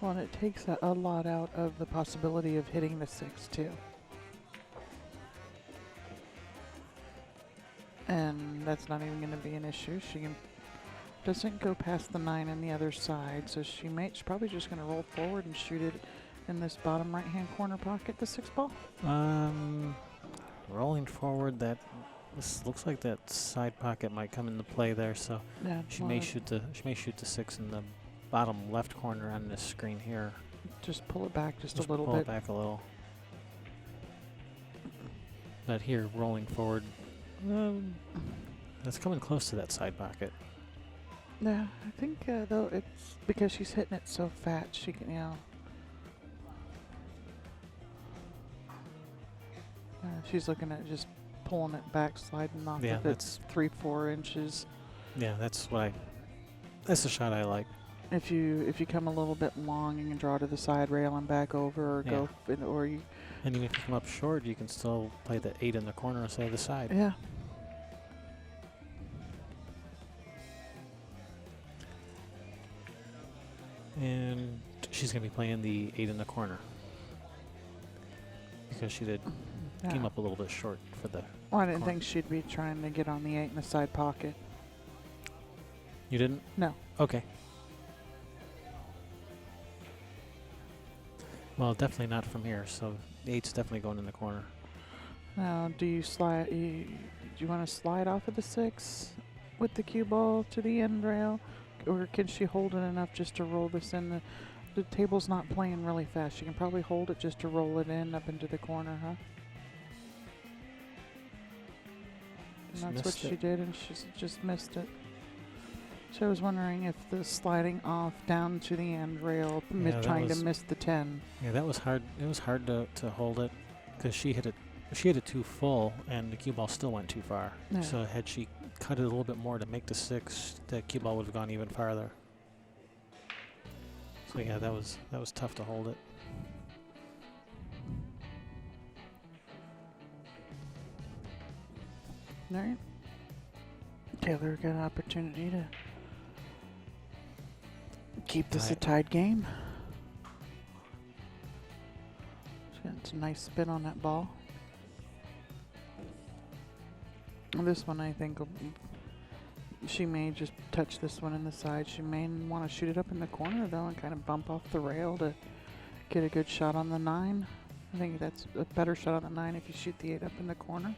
Well, and it takes a lot out of the possibility of hitting the 6 too. And that's not even going to be an issue. Doesn't go past the 9 on the other side, so she's probably just going to roll forward and shoot it in this bottom right-hand corner pocket, the 6 ball. Rolling forward, this looks like that side pocket might come into play there, so Yeah, she may shoot the 6 in the bottom left corner on this screen here. just pull it back just a little pull bit. it back a little. But here, rolling forward, that's coming close to that side pocket. Yeah, I think though it's because she's hitting it so fat, she can, she's looking at just pulling it back, sliding off Yeah, of it 3-4 inches. Yeah, that's the shot I like. If you come a little bit long, you can draw to the side rail and back over, or go, or you. And even if you come up short, you can still play the 8 in the corner instead of the side. Yeah. And she's going to be playing the 8 in the corner because she came up a little bit short for the. Well, I didn't corner. think she'd be trying to get on the 8 in the side pocket. You didn't? No. Okay. Well, definitely not from here. So the 8's definitely going in the corner. Now, do you slide? Do you want to slide off of the 6 with the cue ball to the end rail, or can she hold it enough just to roll this in? The table's not playing really fast. She can probably hold it just to roll it in up into the corner, huh? And that's what she did, and she's just missed it. So I was wondering if the sliding off down to the end rail, trying to miss the 10. Yeah, that was hard. It was hard to hold it because she hit it too full, and the cue ball still went too far. Yeah. So had she cut it a little bit more to make the 6, the cue ball would have gone even farther. So yeah, that was tough to hold it. All right. Taylor got an opportunity to keep this a tied game. She's got some nice spin on that ball. And this one, I think, she may just touch this one in the side. She may want to shoot it up in the corner, though, and kind of bump off the rail to get a good shot on the 9. I think that's a better shot on the 9 if you shoot the 8 up in the corner.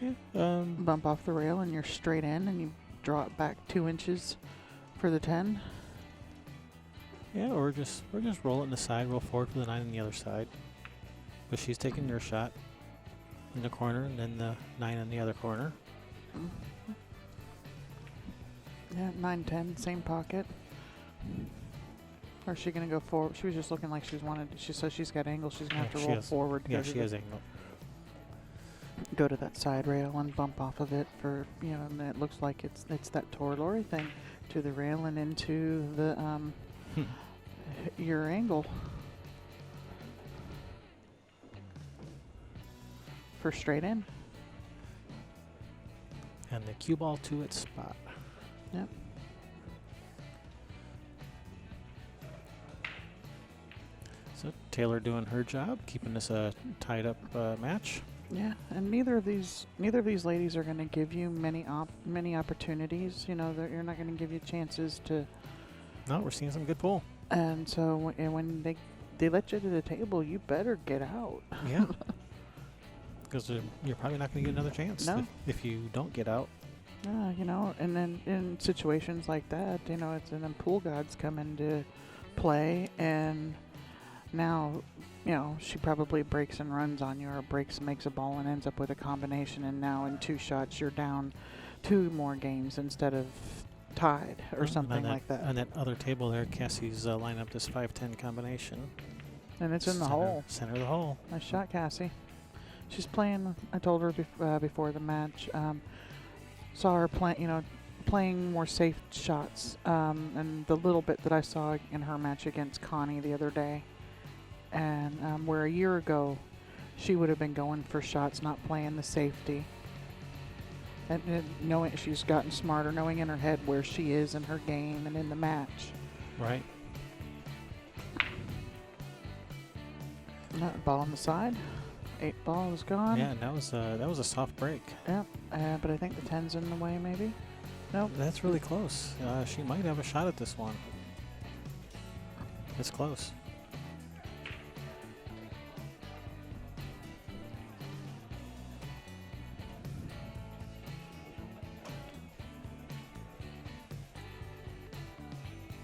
Yeah. Bump off the rail and you're straight in, and you draw it back 2 inches for the 10. Yeah, or just roll it in the side, roll forward for the 9 on the other side. But she's taking your shot in the corner, and then the 9 on the other corner. Yeah, 9-10, same pocket. Or is she gonna go forward? She was just looking like she says she's got angle. She's gonna have to roll forward. Yeah, she has angle. Go to that side rail and bump off of it for, and it looks like it's that Torlori thing, to the rail and into the your angle for straight in. And the cue ball to its spot. Yep. So Taylor doing her job, keeping this a tied up match. Yeah, and neither of these ladies are going to give you many opportunities. You're not going to give you chances to. No, we're seeing some good pull. And so when they let you to the table, you better get out. Yeah. Because you're probably not going to get another chance. No. If you don't get out. And then in situations like that, it's and then pool gods come into play, and now, she probably breaks and runs on you, or breaks and makes a ball and ends up with a combination, and now in 2 shots you're down 2 more games instead of tied or something like that. On that other table there, Cassie's lining up this 5-10 combination. And it's in the hole. Center of the hole. Nice shot, Cassie. She's playing, I told her before the match, saw her playing more safe shots, and the little bit that I saw in her match against Connie the other day. And where a year ago, she would have been going for shots, not playing the safety. And knowing she's gotten smarter, knowing in her head where she is in her game and in the match. Right. Ball on the side. 8 ball is gone. Yeah, and that was a soft break. Yep. But I think the 10's in the way, maybe. Nope. That's really close. She might have a shot at this one. It's close.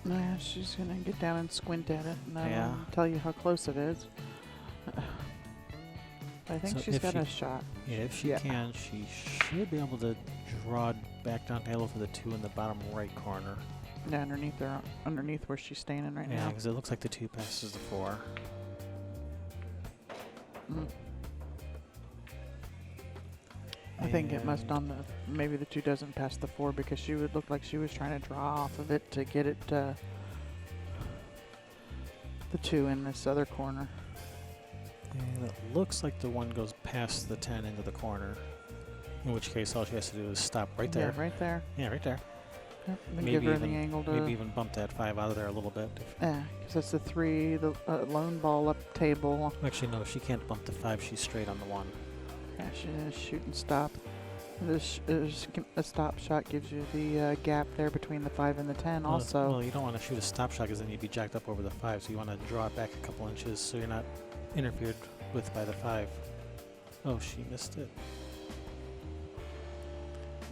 Yeah, she's gonna get down and squint at it, and that'll Yeah. tell you how close it is. I think So she's if got she- a shot. Yeah, if she Yeah. can, she should be able to draw back down to halo for the 2 in the bottom right corner. Yeah, underneath there, underneath where she's standing right Yeah, now. because it looks like the 2 passes the 4. Mm. I think it must And- on the maybe the 2 doesn't pass the 4 because she would look like she was trying to draw off of it to get it the 2 in this other corner. And it looks like the 1 goes past the 10 into the corner. In which case, all she has to do is stop right there. Yeah, right there. Yeah, right there. Yep. Then Maybe give her even- the angle to. Maybe even bump that 5 out of there a little bit. Yeah, because that's the 3, the lone ball up table. Actually, no, she can't bump the 5. She's straight on the 1. Yeah, she is shoot and stop. A stop shot gives you the gap there between the 5 and the 10 also. Well, you don't want to shoot a stop shot because then you'd be jacked up over the 5. So you want to draw it back a couple inches so you're not interfered with by the 5. Oh, she missed it.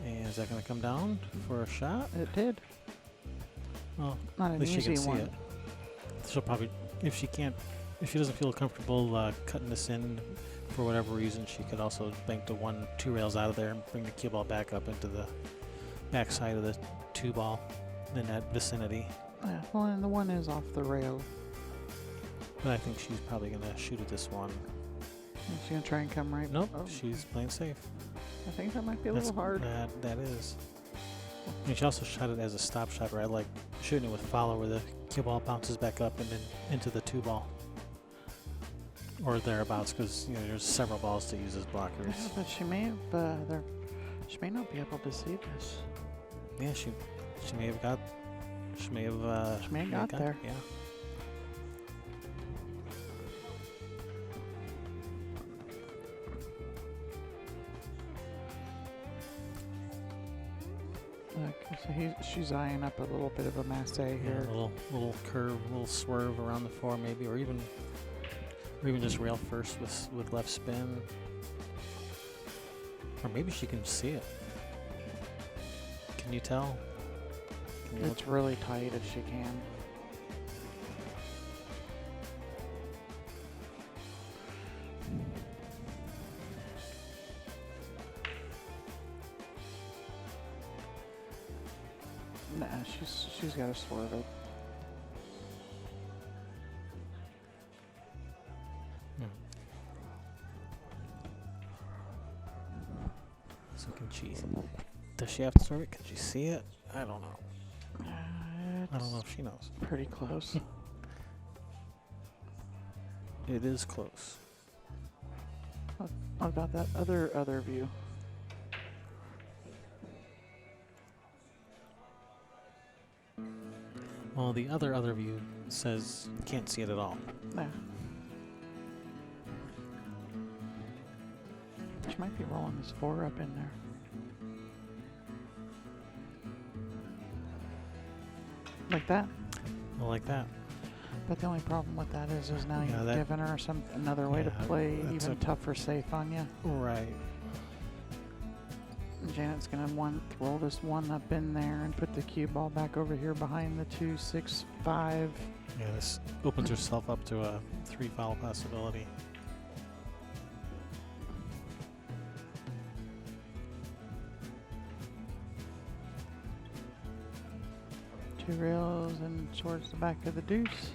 And is that going to come down for a shot? It did. Well, Not at an least she easy can see one. it. She'll probably, if she doesn't feel comfortable cutting this in for whatever reason, she could also bank the 1 2 rails out of there and bring the cue ball back up into the back side of the 2 ball in that vicinity. Yeah, well, and the 1 is off the rail. But I think she's probably going to shoot at this one. She's going to try and come right. Nope, Oh, she's playing safe. I think that might be a That's- little hard. That is. And she also shot it as a stop shot, right? Like shooting it with follow where the cue ball bounces back up and then into the 2 ball. Or thereabouts, because there's several balls to use as blockers. Yeah, but she may have. She may not be able to see this. Yeah, she may have got. She may have. She may have got there. Yeah. So she's eyeing up a little bit of a masse Yeah, here. a little curve, a little swerve around the 4 maybe, or even just rail first with left spin. Or maybe she can see it. Can you tell? Can you look? It's really tight if she can. Nah, she's got to swerve it. So can she? Does she have to swerve it? Can she see it? I don't know. I don't know if she knows. Pretty close. It is close. What about that other view? Well, the other view says can't see it at all. Nah. She might be rolling this 4 up in there. Like that. Well, like that. But the only problem with that is now Yeah, you've that- given her another way to yeah, play that's even a- tougher safe on you. Right. Janet's gonna roll this 1 up in there and put the cue ball back over here behind the 2, 6, 5. Yeah, this opens herself up to a 3 foul possibility. Two rails and towards the back of the deuce.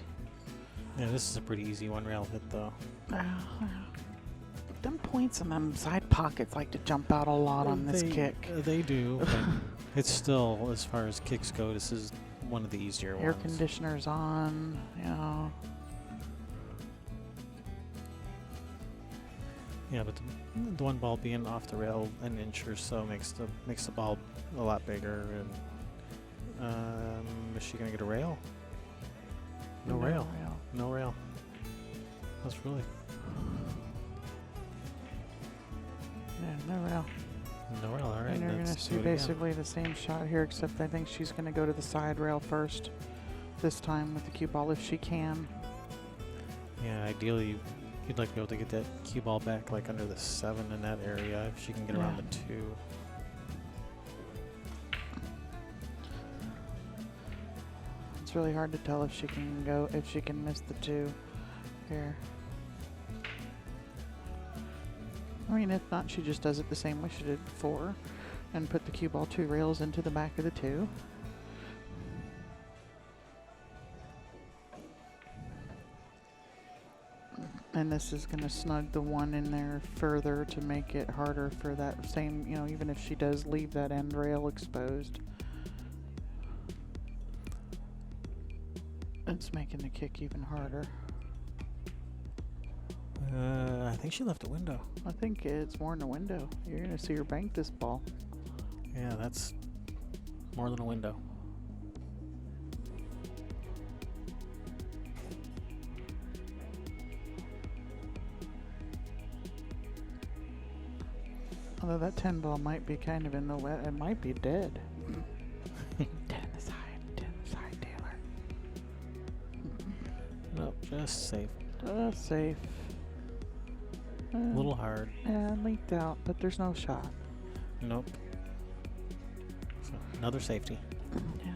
Yeah, this is a pretty easy 1 rail hit though. Them points in them side pockets like to jump out a lot on this kick. They do, but it's still, as far as kicks go, this is one of the easier Air ones. conditioners on, Yeah, but the 1 ball being off the rail an inch or so makes the ball a lot bigger. And is she gonna get a rail? No rail. No rail. That's really Yeah, no rail. No rail, all right. And you're going to let's see do it again. basically the same shot here, except I think she's going to go to the side rail first. This time with the cue ball if she can. Yeah, ideally, you'd like to be able to get that cue ball back like under the 7 in that area if she can get around the 2. It's really hard to tell if she can miss the 2 here. I mean, if not, she just does it the same way she did before and put the cue ball 2 rails into the back of the 2. And this is going to snug the 1 in there further to make it harder for that same, you know, even if she does leave that end rail exposed. It's making the kick even harder. I think she left a window. I think it's more than a window. You're going to see her bank this ball. Yeah, that's more than a window. Although that 10 ball might be kind of in the wet. It might be dead. 10 aside, Taylor. Nope, just safe. Safe. A little hard. And leaked out, but there's no shot. Nope. So another safety. Yeah.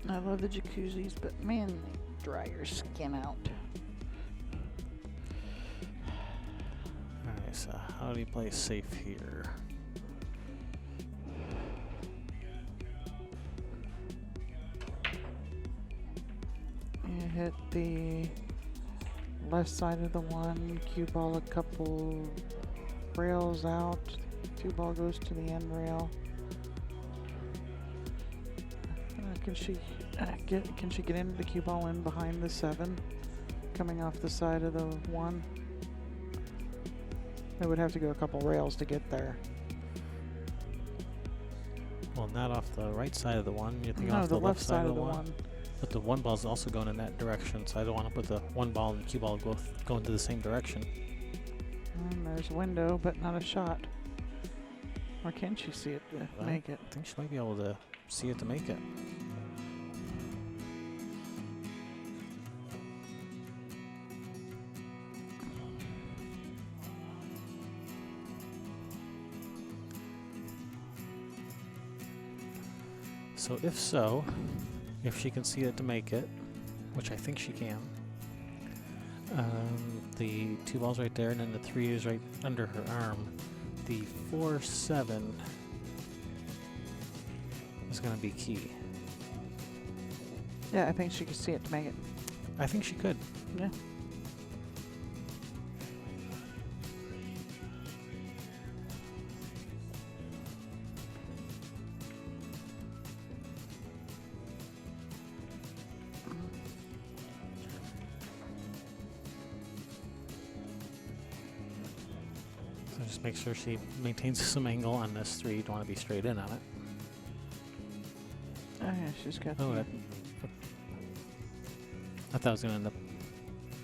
I love the jacuzzis, but man, they dry your skin out. Alright, so how do you play safe here? You hit the left side of the 1, cue ball a couple rails out, cue ball goes to the end rail. Can she get into the cue ball in behind the 7, coming off the side of the 1? It would have to go a couple rails to get there. Well, not off the right side of the 1. You think No, off the left side of the 1. But the 1 ball's also going in that direction, so I don't want to put the 1 ball and the cue ball go into the same direction. And there's a window, but not a shot. Or can she see it to make it? I think she might be able to see it to make it. So if she can see it to make it, which I think she can, the 2 balls right there, and then the 3 is right under her arm. The 4-7 is going to be key. Yeah, I think she could see it to make it. I think she could. Yeah. So just make sure she maintains some angle on this 3. You don't want to be straight in on it. Oh yeah, she's got. Oh, I thought it was going to end up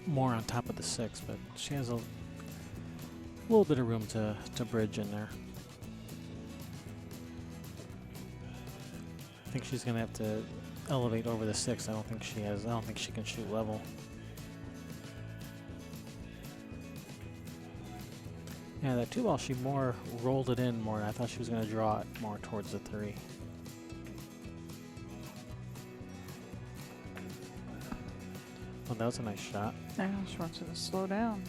more on top of the 6, but she has a little bit of room to bridge in there. I think she's going to have to elevate over the 6. I don't think she can shoot level. Yeah, that 2 ball, she more rolled it in more. I thought she was going to draw it more towards the 3. Well, that was a nice shot. Yeah, she wants it to slow down.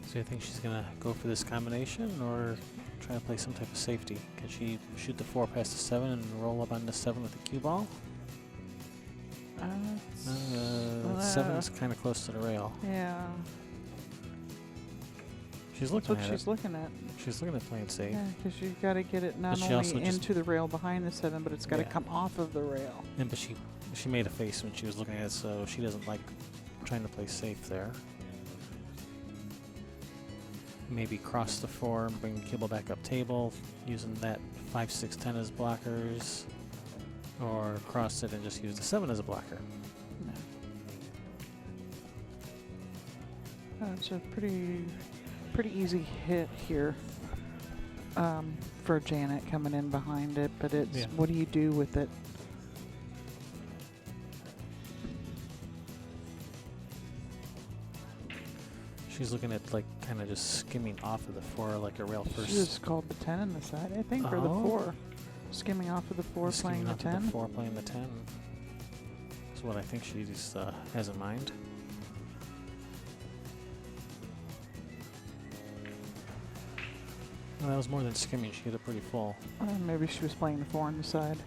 So you think she's going to go for this combination or try to play some type of safety? Can she shoot the 4 past the 7 and roll up on the 7 with the cue ball? 7 is kind of close to the rail. Yeah. She's That's looking what at she's it. looking at. She's looking at playing safe. Yeah, because you've got to get it not But she only also just- into the rail behind the 7, but it's got to Yeah. come off of the rail. And but she made a face when she was looking at it, so she doesn't like trying to play safe there. Maybe cross the 4 and bring the cue ball back up table, using that 5, 6, 10 as blockers, or cross it and just use the 7 as a blocker. No. It's a pretty easy hit here for Janet coming in behind it, but it's Yeah. what do you do with it? She's looking at like kind of just skimming off of the 4 like a rail first. She just called the 10 in the side, I think, or the Oh. 4. Skimming off of the 4, playing Skimming the off of 10. The 4 playing the 10. That's what I think she just has in mind. Well, that was more than skimming. She hit it pretty full. Maybe she was playing the 4 on the side.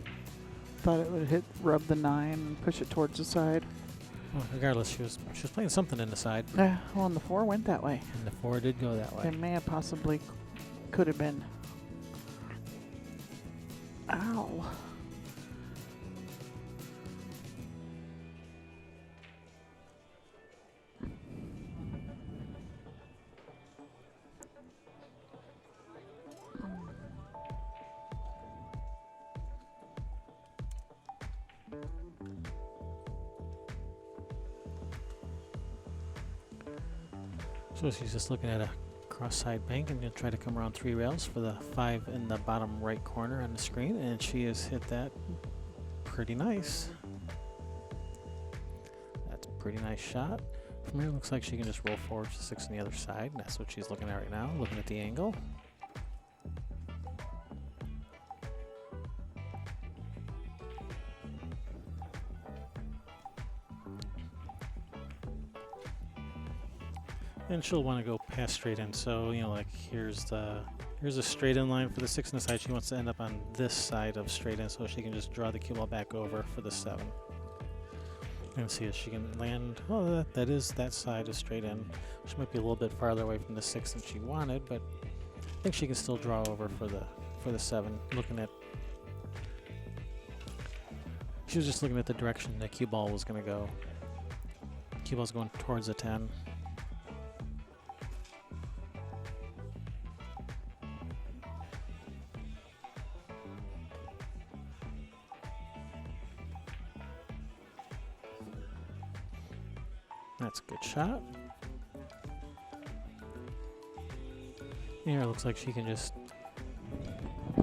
Thought it would rub the 9 and push it towards the side. Well, regardless, she was playing something in the side, Well, and the 4 went that way. and the 4 did go that way. It may have possibly could have been. Ow. So she's just looking at a cross-side bank and gonna try to come around 3 rails for the 5 in the bottom right corner on the screen, and she has hit that pretty nice. That's a pretty nice shot. From here, it looks like she can just roll forward to 6 on the other side, and that's what she's looking at right now, looking at the angle. And she'll want to go past straight in. So, you know, like here's a straight in line for the 6 on the side. She wants to end up on this side of straight in so she can just draw the cue ball back over for the 7. And see if she can land. Oh, that is that side is straight in. She might be a little bit farther away from the 6 than she wanted, but I think she can still draw over for the 7. Looking at, she was just looking at the direction the cue ball was going to go. Cue ball's going towards the 10. That's a good shot. Here it looks like she can just,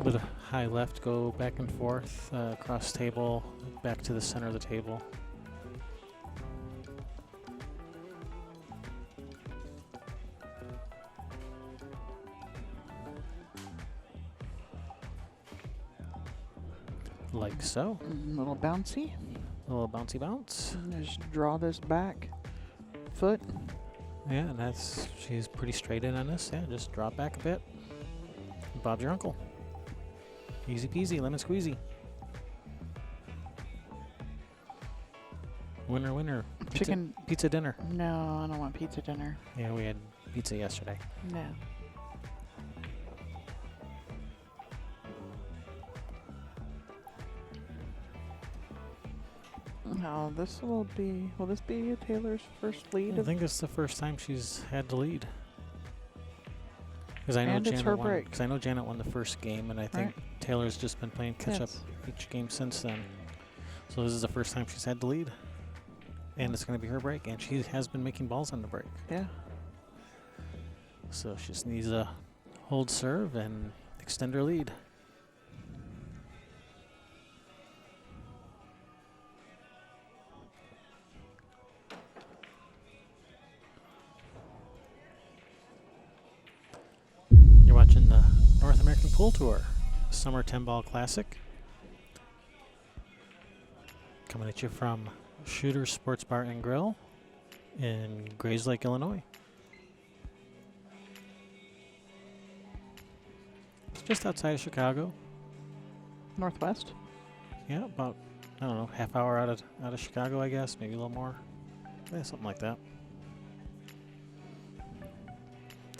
with a high left, go back and forth, across table, back to the center of the table. Like so. Little bouncy. A little bouncy bounce. Just draw this back foot. Yeah, and that's, she's pretty straight in on this. Yeah, just drop back a bit. Bob's your uncle. Easy peasy, lemon squeezy. Winner, winner. Chicken. Pizza dinner. No, I don't want pizza dinner. Yeah, we had pizza yesterday. No. No, this will this be Taylor's first lead? I think it's the first time she's had the lead. Because I know And it's her Janet won. break. Because I know Janet won the first game, and I think Right. Taylor's just been playing catch up Yes. each game since then. So this is the first time she's had the lead, and it's going to be her break, and she has been making balls on the break. Yeah. So she just needs a hold serve and extend her lead. You're watching the North American Pool Tour Summer 10-Ball Classic. Coming at you from Shooter's Sports Bar and Grill in Grayslake, Illinois. It's just outside of Chicago. Northwest. Yeah, about, I don't know, half hour out of Chicago, I guess, maybe a little more. Yeah, something like that.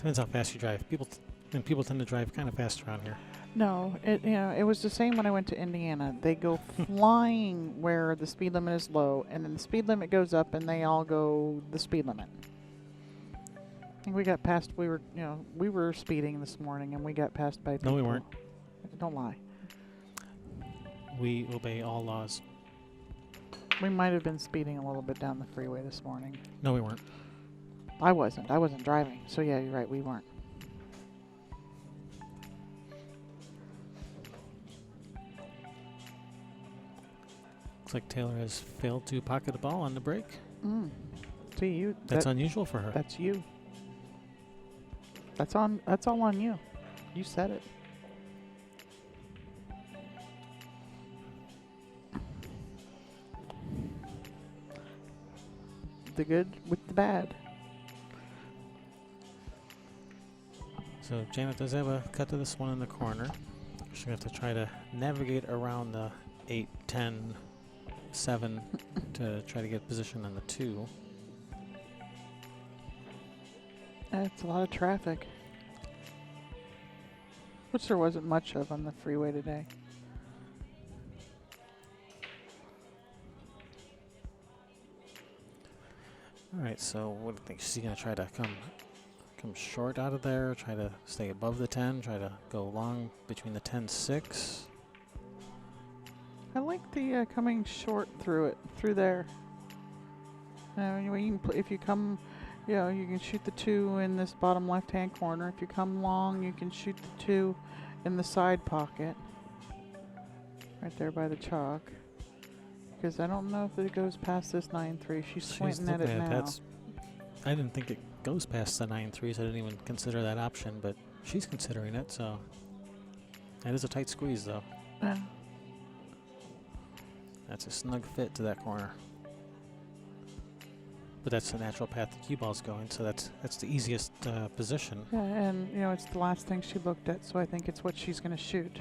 Depends how fast you drive. People tend to drive kind of fast around here. No, it was the same when I went to Indiana. They go flying where the speed limit is low, and then the speed limit goes up, and they all go the speed limit. I think we got past. We were speeding this morning, and we got passed by people. No, we weren't. Don't lie. We obey all laws. We might have been speeding a little bit down the freeway this morning. No, we weren't. I wasn't. I wasn't driving. So yeah, you're right. We weren't. Looks like Taylor has failed to pocket a ball on the break. See you. That's unusual for her. That's you. That's all on you. You said it. The good with the bad. So Janet does have a cut to this one in the corner. She's going to have to try to navigate around the 8, 10, 7 to try to get position on the 2. That's a lot of traffic. Which there wasn't much of on the freeway today. Alright, so what do you think? She's going to try to come short out of there, try to stay above the 10, try to go long between the 10-6. I like the coming short through there. If you come, you can shoot the 2 in this bottom left-hand corner. If you come long, you can shoot the 2 in the side pocket, right there by the chalk. Because I don't know if it goes past this 9-3. She's squinting at it now. I didn't think it goes past the 9-3, so I didn't even consider that option, but she's considering it, so that is a tight squeeze, though. Yeah. That's a snug fit to that corner. But that's the natural path the cue ball's going, so that's the easiest position. Yeah, and it's the last thing she looked at, so I think it's what she's going to shoot.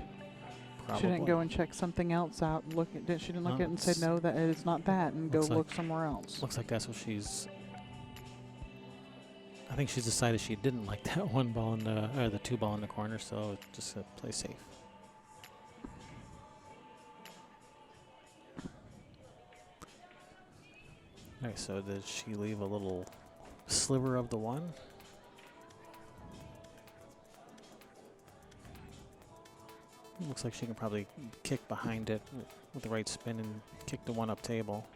Probably. She didn't go and check something else out. She didn't look at it and say, no, that it's not that, and go look somewhere else. Looks like that's what she's... I think she's decided she didn't like that one ball or the 2 ball in the corner, so just play safe. Alright, so did she leave a little sliver of the 1? Looks like she can probably kick behind it with the right spin and kick the 1 up table.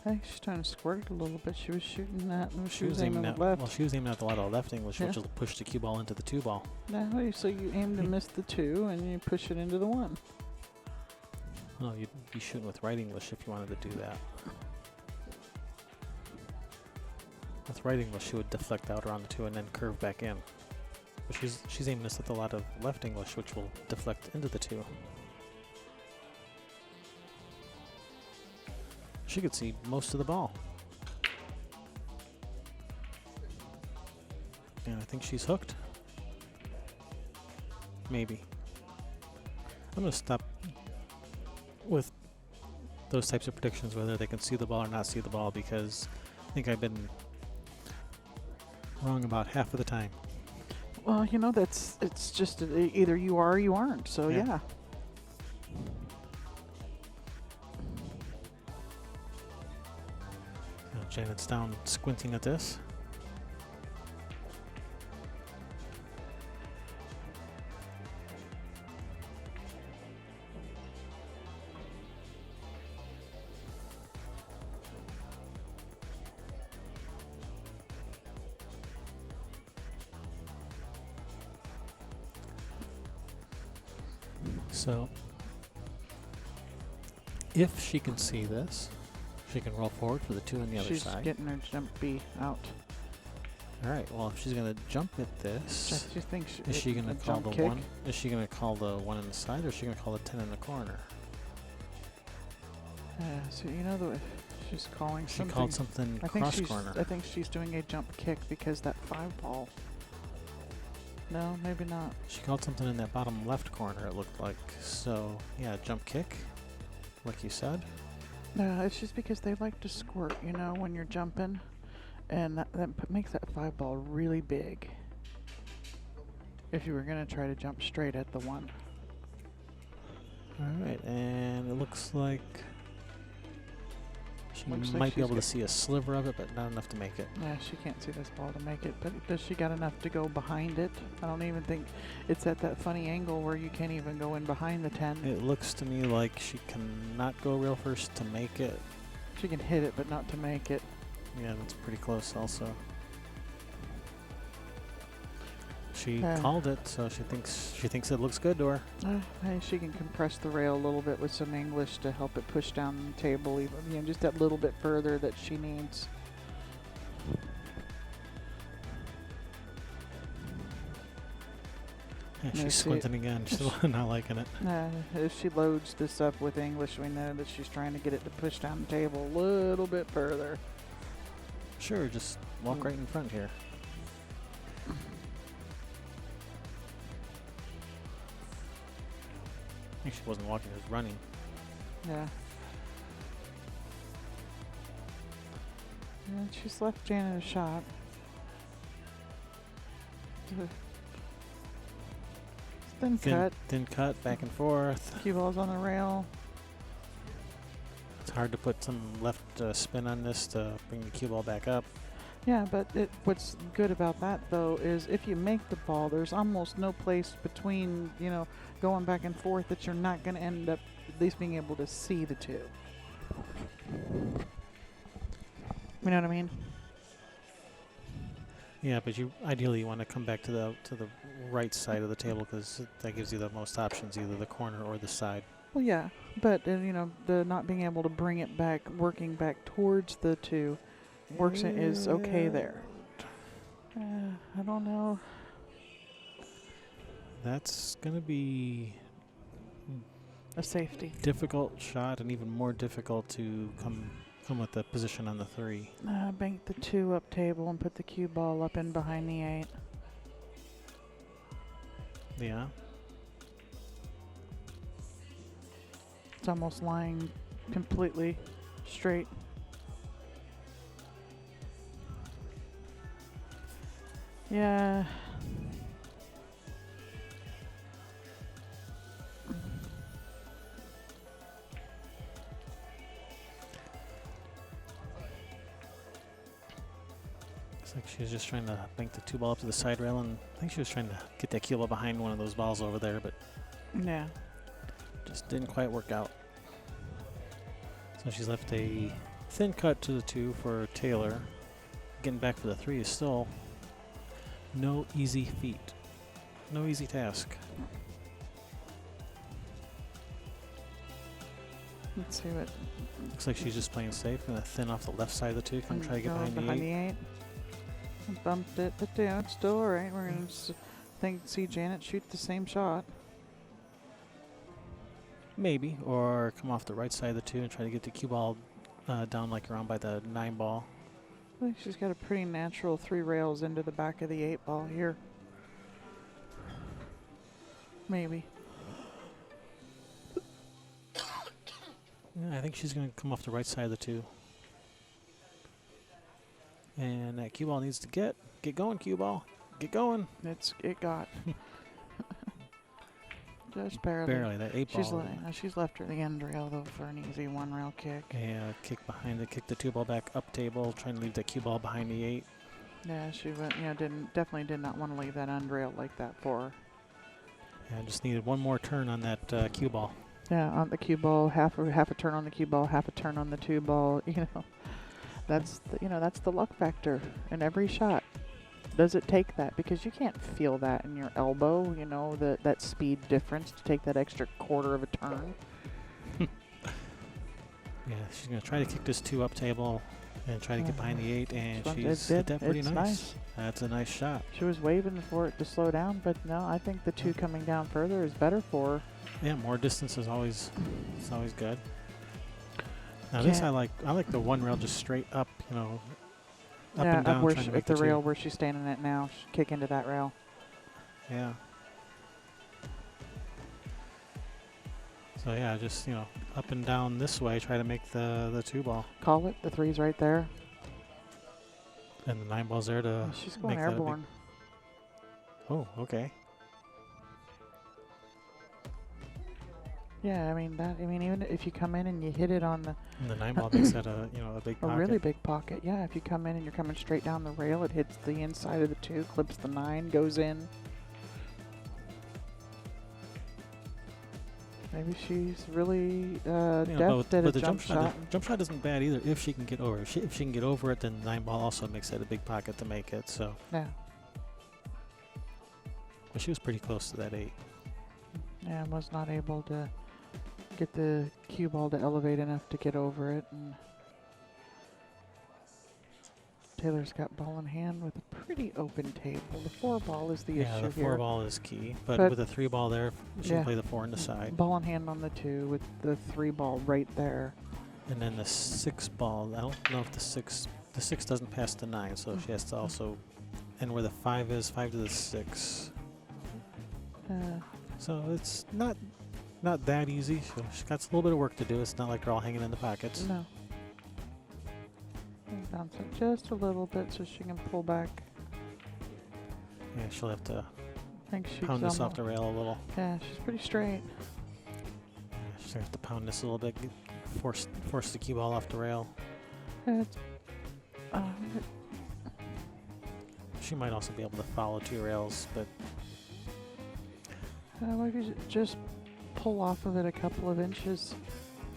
I think she's trying to squirt it a little bit. She was shooting that, and She was aiming at left. Well, she was aiming at a lot of left English, which will push the cue ball into the 2 ball. No, so you aim to miss the 2, and you push it into the 1. Oh, you'd be shooting with right English if you wanted to do that. With right English, she would deflect out around the 2 and then curve back in. But she's aiming this with a lot of left English, which will deflect into the 2. She could see most of the ball. And I think she's hooked. Maybe. I'm going to stop with those types of predictions, whether they can see the ball or not see the ball, because I think I've been wrong about half of the time. Well, it's just either you are or you aren't, so yeah. Janet's down squinting at this. So, if she can see this, she can roll forward for the 2 on the other side. She's getting her jump B out. All right. Well, if she's going to jump at this, is she going to call the 1? Is she going to call the 1 on the side, or is she going to call the 10 in the corner? So she's calling something. She called something cross corner. I think she's doing a jump kick because that 5 ball. No, maybe not. She called something in that bottom left corner, it looked like. So, yeah, jump kick, like you said. No, it's just because they like to squirt, when you're jumping. And that makes that 5 ball really big. If you were going to try to jump straight at the 1. All right, and it looks like she Looks like might be she's able to got- see a sliver of it, but not enough to make it. Yeah, she can't see this ball to make it, but does she got enough to go behind it? I don't even think it's at that funny angle where you can't even go in behind the 10. It looks to me like she cannot go rail first to make it. She can hit it, but not to make it. Yeah, that's pretty close also. She Yeah. called it, so she thinks it looks good to her. Hey, she can compress the rail a little bit with some English to help it push down the table, even just that little bit further that she needs. Yeah, Yeah, she's see- squinting again. She's not liking it. If she loads this up with English, we know that she's trying to get it to push down the table a little bit further. Sure, just walk right in front here. I think she wasn't walking, she was running. Yeah. And she's left Janet a shot. Thin cut. Thin cut, back and forth. Cue balls on the rail. It's hard to put some left spin on this to bring the cue ball back up. Yeah, but what's good about that though is if you make the ball, there's almost no place between, going back and forth that you're not going to end up at least being able to see the 2. You know what I mean? Yeah, but you ideally want to come back to the right side of the table because that gives you the most options, either the corner or the side. Well, yeah, but the not being able to bring it back, working back towards the 2, is okay there. I don't know. That's gonna be A safety. difficult shot, and even more difficult to come with the position on the 3. Bank the 2 up table and put the cue ball up in behind the 8. Yeah. It's almost lying completely straight. Yeah. Looks like she was just trying to bank the 2 ball up to the side rail, and I think she was trying to get that cue ball behind one of those balls over there, but Yeah. just didn't quite work out. So she's left a thin cut to the 2 for Taylor. Getting back for the 3 is still no easy feat. No easy task. Let's see what. Looks like she's just playing safe. Gonna thin off the left side of the 2. Gonna try to get go behind the 8. Bumped it, but yeah, it's still alright. We're gonna see Janet shoot the same shot. Maybe. Or come off the right side of the 2 and try to get the cue ball down like around by the 9 ball. I think she's got a pretty natural 3 rails into the back of the 8 ball here. Maybe. Yeah, I think she's going to come off the right side of the 2. And that cue ball needs to get going, cue ball. Get going. It got. Just barely. Barely. That 8 ball. She's left her the end rail though for an easy 1 rail kick. Yeah, kick behind it, kick the 2 ball back up table, trying to leave the cue ball behind the 8. Yeah, she went. Definitely did not want to leave that end rail like that for her. Yeah, just needed one more turn on that cue ball. Yeah, on the cue ball, half a turn on the cue ball, half a turn on the 2 ball. That's the luck factor in every shot. Does it take that? Because you can't feel that in your elbow. That speed difference to take that extra quarter of a turn. Yeah, she's going to try to kick this 2 up table and try to get behind the 8, and It she's did. hit that pretty It's nice. nice. That's a nice shot. She was waving for it to slow down, but no, I think the 2 coming down further is better for her. Yeah, more distance is always good. Now this I like the 1 rail just straight up, up and down. Where trying to at make the 2. rail where she's standing at now, kick into that rail. Yeah. So yeah, just up and down this way, try to make the 2 ball. Call it. The 3's right there. And the 9 ball's there to Oh, she's going make that a big. airborne. Oh, okay. Yeah, I mean that. I mean, even if you come in and you hit it on the And the 9 ball makes that a a big a pocket. really big pocket, yeah. If you come in and you're coming straight down the rail, it hits the inside of the 2, clips the 9, goes in. Maybe she's really deft at a the jump shot. jump shot isn't bad either if she can get over it. If she can get over it, then the 9 ball also makes that a big pocket to make it. So, Yeah, but she was pretty close to that 8. yeah. I was not able to get the cue ball to elevate enough to get over it, and Taylor's got ball in hand with a pretty open table. The 4 ball is the Yeah, issue the 4 here. ball is key, but But with a 3 ball there, she yeah. can play the 4 on the side, Ball in hand on the 2 with the 3 ball right there. and then the 6 ball. I don't know if the 6 doesn't pass the 9, so she has to also, and where the 5 is, 5 to the 6. So it's not that easy. So she's got a little bit of work to do. It's not like they're all hanging in the pockets. No. Bounce it just a little bit so she can pull back. Yeah, she'll have to I think she's pound this off the rail a little. Yeah, she's pretty straight. She'll have to pound this a little bit, force the cue ball off the rail. It's, She might also be able to follow 2 rails, but maybe just pull off of it a couple of inches.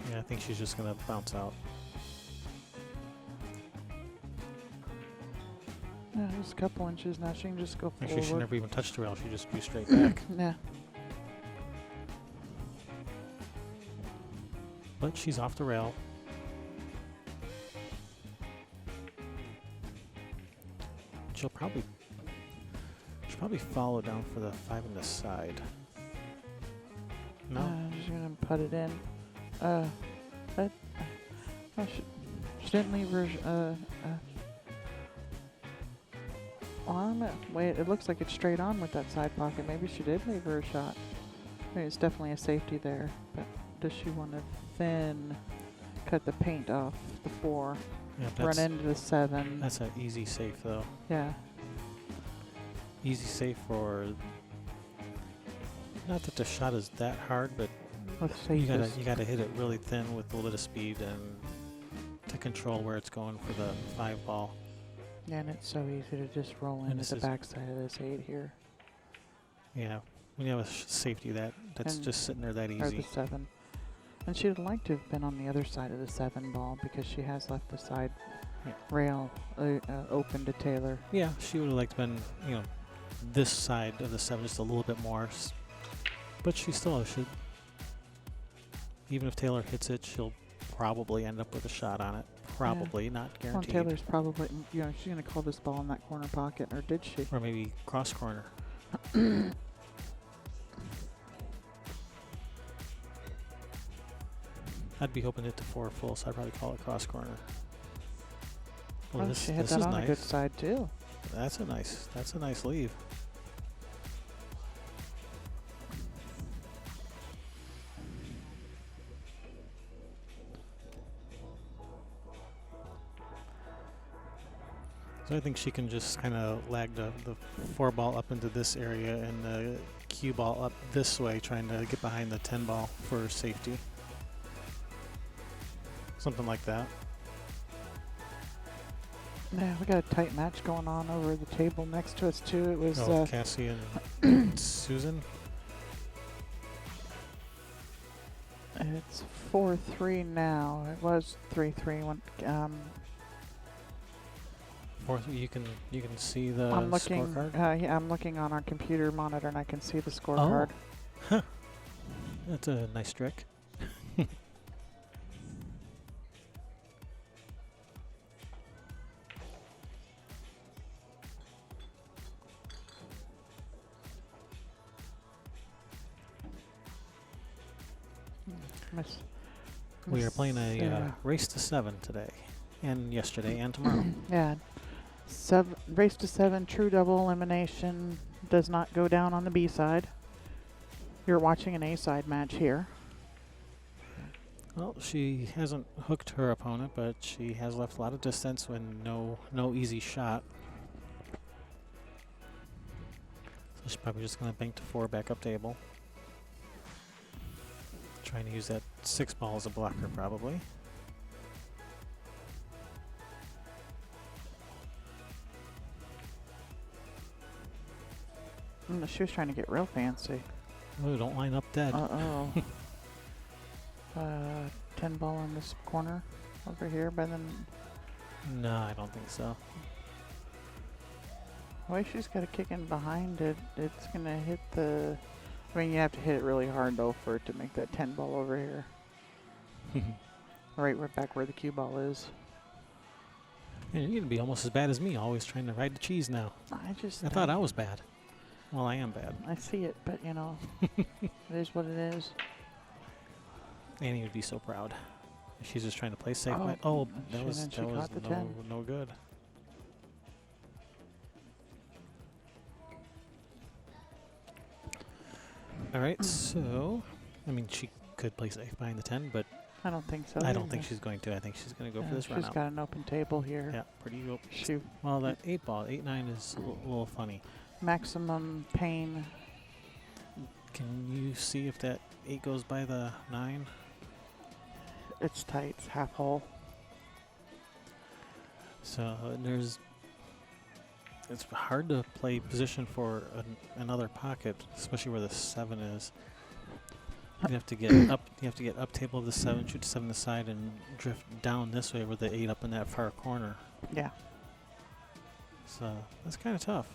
yeah, I think she's just gonna bounce out. Yeah, just a couple inches now. She can just go forward. Actually, she never even touched the rail. She just drew straight back. Yeah. But she's off the rail. She'll probably follow down for the 5 on the side. No? She's gonna put it in. She didn't leave her. Wait, it looks like it's straight on with that side pocket. Maybe she did leave her a shot. I mean, it's definitely a safety there. But does she want to then cut the paint off the 4, Yeah, run into the 7? that's an easy safe though. Yeah. Easy safe for. Not that the shot is that hard, but With you safest. gotta hit it really thin with a little bit of speed and to control where it's going for the 5 ball. Yeah, and it's so easy to just roll And into this the is- backside of this 8 here. Yeah, when you have a safety that's And- just sitting there that Or the easy. 7. And she would like to have been on the other side of the 7 ball because she has left the side Yeah. rail open to Taylor. Yeah, she would have liked to been, this side of the 7 just a little bit more. But she still should. Even if Taylor hits it, she'll probably end up with a shot on it. Probably, not Well, guaranteed. Taylor's probably, she's going to call this ball in that corner pocket, or did she? Or maybe cross corner. I'd be hoping to hit the 4 full, so I'd probably call it cross corner. Well, Well, she hit this that is on nice. a good side, too. That's a nice leave. So I think she can just kind of lag the 4 ball up into this area and the cue ball up this way, trying to get behind the 10 ball for safety. Something like that. Yeah, we got a tight match going on over the table next to us, too. It was Cassie and Susan. it's 4-3 now. It was 3-3 when Fourth, you can see the I'm looking. scorecard. Yeah, I'm looking on our computer monitor, and I can see the scorecard. Huh. That's a nice trick. Miss, We are Miss playing a Sarah. race to 7 today, and yesterday, and tomorrow. Yeah. Race to 7, true double elimination does not go down on the B side. You're watching an A side match here. Well, she hasn't hooked her opponent, but she has left a lot of distance when no easy shot. So she's probably just going to bank to 4 back up table. Trying to use that 6 ball as a blocker, probably. She was trying to get real fancy. Oh, don't line up dead. Uh-oh. 10 ball in this corner over here by the... No, I don't think so. The way she's got to kick in behind it, it's going to hit the... I mean, you have to hit it really hard, though, for it to make that 10 ball over here. Right back where the cue ball is. Yeah, you're going to be almost as bad as me, always trying to ride the cheese now. I thought I was bad. Well, I am bad. I see it, but, you know, it is what it is. Annie would be so proud. She's just trying to play safe. Oh, That was caught the 10. no good. All right, so I mean, she could play safe behind the 10, but I don't think so. I don't think she's going to. I think she's going to go for this run She's out. got an open table here. Yeah, pretty open. Shoot. Well, that 8 ball, 8-9 is a little funny. Maximum pain. Can you see if that 8 goes by the 9? It's tight. It's half hole. So it's hard to play position for another pocket, especially where the 7 is. You have to get up. You have to get up table of the 7, shoot 7 to the side, and drift down this way with the 8 up in that far corner. Yeah. So that's kind of tough.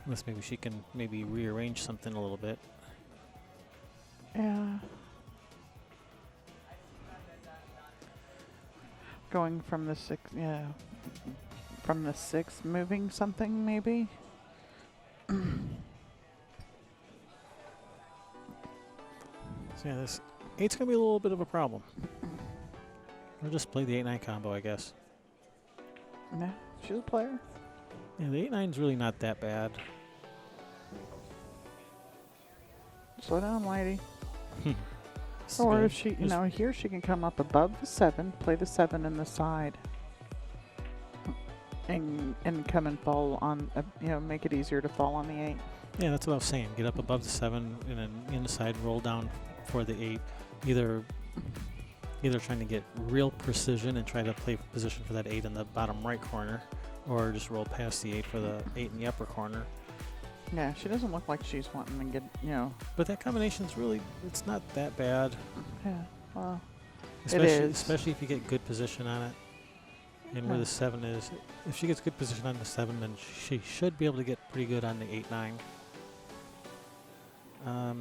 Unless maybe she can rearrange something a little bit. Yeah. Going from the 6, yeah. From the 6, moving something maybe. So yeah, this 8's gonna be a little bit of a problem. Or just play the 8-9 combo, I guess. Yeah, she's a player. Yeah, the 8-9's really not that bad. Slow down, lady. This is Or good. if she, here she can come up above the 7, play the 7 in the side, and come and fall on, make it easier to fall on the 8. Yeah, that's what I was saying. Get up above the 7 and then inside, roll down for the 8. Either trying to get real precision and try to play position for that 8 in the bottom right corner, or just roll past the 8 for the 8 in the upper corner. Yeah, she doesn't look like she's wanting to get, But that combination's really, it's not that bad. Yeah, well, Especially if you get good position on it. And where Yeah. the 7 is, if she gets good position on the 7, then she should be able to get pretty good on the 8-9.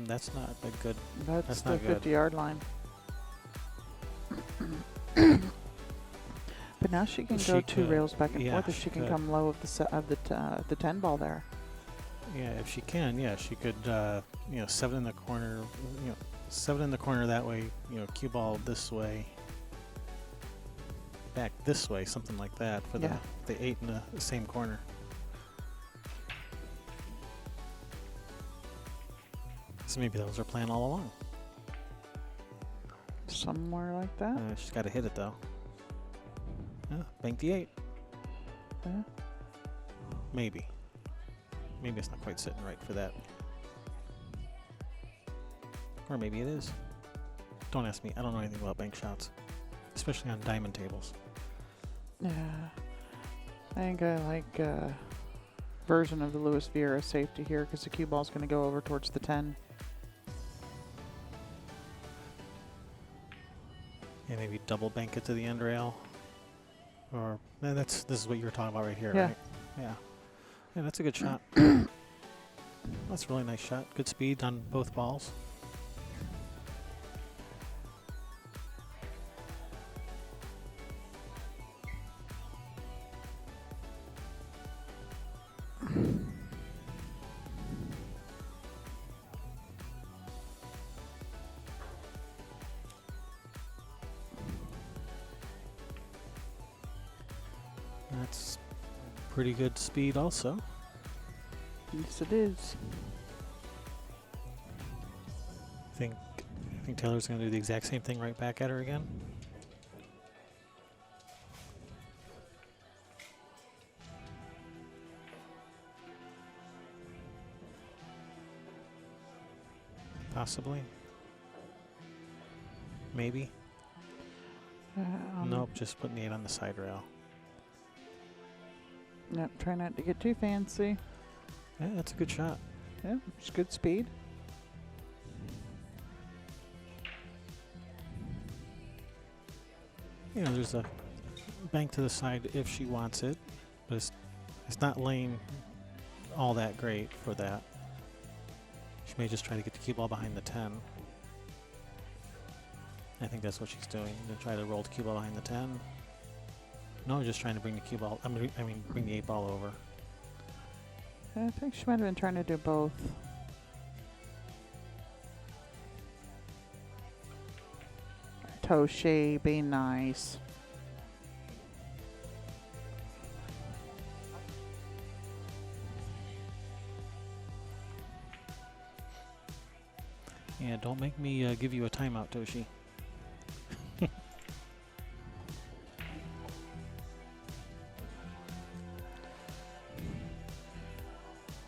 That's not a good. That's the not good. 50-yard line. But now she can She go 2 could. rails back and Yeah, forth if she she can could. come low of the 10 ball there. Yeah, if she can, she could. 7 in the corner. 7 in the corner that way. Cue ball this way. Back this way, something like that for the 8 in the same corner. So maybe that was her plan all along. Somewhere like that. She's got to hit it though. Yeah, bank the 8. Yeah. Maybe it's not quite sitting right for that. Or maybe it is. Don't ask me. I don't know anything about bank shots, especially on diamond tables. Yeah. I think I like version of the Luis Vieira safety here because the cue ball's going to go over towards the 10. Yeah, maybe double bank it to the end rail. Or this is what you were talking about right here, Yeah. right? Yeah. Yeah, that's a good shot. That's a really nice shot. Good speed on both balls. That's pretty good speed also. Yes, it is. I think Taylor's going to do the exact same thing right back at her again. Possibly. Maybe. Nope, just putting the 8 on the side rail. Yep, try not to get too fancy. Yeah, that's a good shot. Yeah, it's good speed. You know, there's a bank to the side if she wants it, but it's not laying all that great for that. She may just try to get the cue ball behind the 10. I think that's what she's doing. To try to roll the cue ball behind the 10. No, just trying to bring the cue ball. I mean, bring the 8 ball over. I think she might have been trying to do both. Toshi, be nice. Yeah, don't make me give you a timeout, Toshi.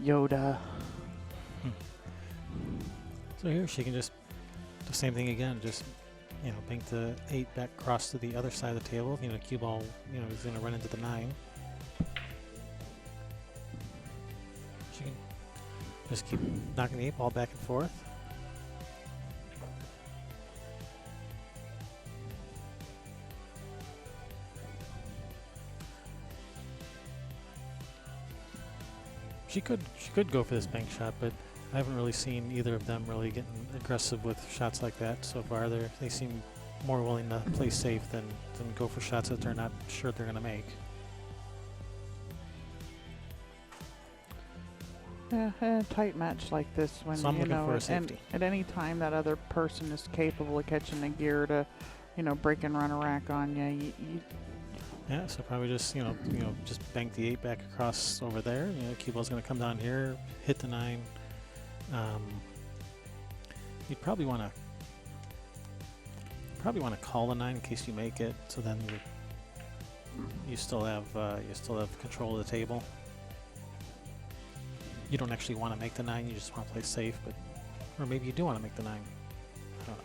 Yoda. So here she can just do the same thing again. Just, you know, bank the 8 back across to the other side of the table. You know, cue ball, you know, is going to run into the 9. She can just keep knocking the 8 ball back and forth. She could go for this bank shot, but I haven't really seen either of them really getting aggressive with shots like that so far. They seem more willing to play safe than go for shots that they're not sure they're going to make. Yeah, a tight match like this when So I'm you looking know for a safety. at any time that other person is capable of catching the gear to, you know, break and run a rack on you. Yeah, so probably just just bank the 8 back across over there. You know, cue ball's going to come down here, hit the 9. You'd probably want to call the 9 in case you make it. So then you still have control of the table. You don't actually want to make the 9. You just want to play safe, or maybe you do want to make the 9. I don't know.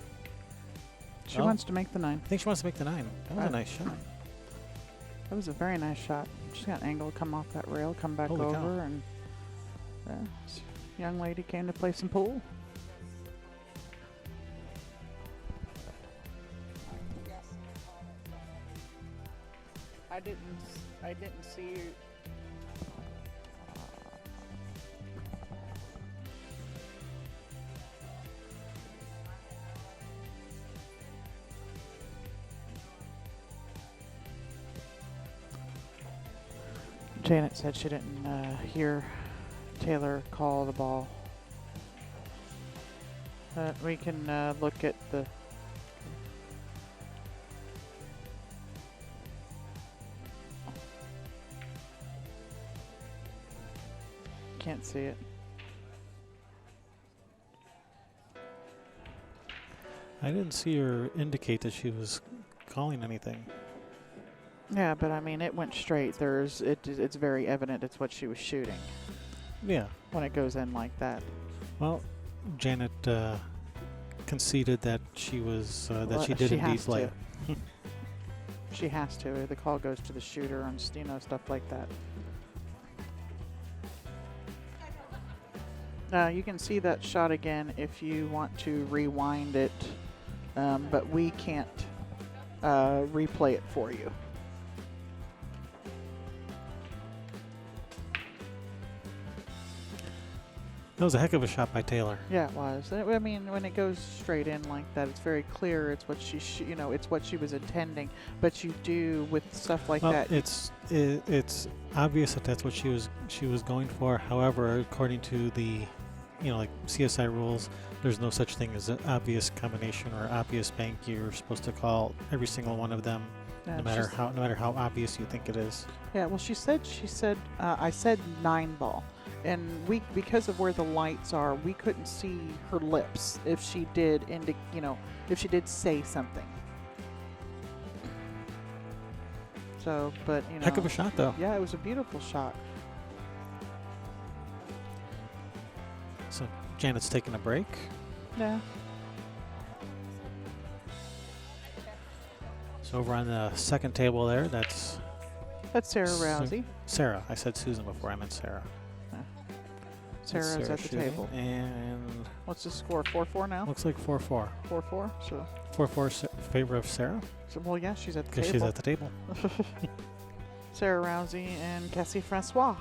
She wants to make the 9. I think she wants to make the 9. That was a nice shot. That was a very nice shot. She's got an angle to come off that rail, come back Holy over, cow. and this young lady came to play some pool. I didn't see you. Janet said she didn't hear Taylor call the ball. We can look at the... Can't see it. I didn't see her indicate that she was calling anything. Yeah, but I mean, it went straight. It's very evident it's what she was shooting Yeah. when it goes in like that. Well, Janet conceded that she was she did she indeed has play to. it. She has to. The call goes to the shooter and stuff like that. You can see that shot again if you want to rewind it, but we can't replay it for you. That was a heck of a shot by Taylor. Yeah, it was. I mean, when it goes straight in like that, it's very clear. It's what it's what she was intending. But you do with stuff like that. It's obvious that that's what she was going for. However, according to the, like CSI rules, there's no such thing as an obvious combination or obvious bank. You're supposed to call every single one of them, no matter how obvious you think it is. Yeah. Well, she said I said 9 ball. and we, because of where the lights are, we couldn't see her lips if she did if she did say something. So, but Heck of a shot, though. yeah, it was a beautiful shot. So Janet's taking a break. Yeah. So over on the second table there, that's Sarah Rousey. Sarah. I said Susan before. I meant Sarah. That's Sarah's at the shooting. table. And What's the score? 4-4 now? looks like 4-4. 4-4. So, 4-4 favor of Sarah well, yeah, she's at the because table. she's at the table. Sarah Rousey and Cassie Francois.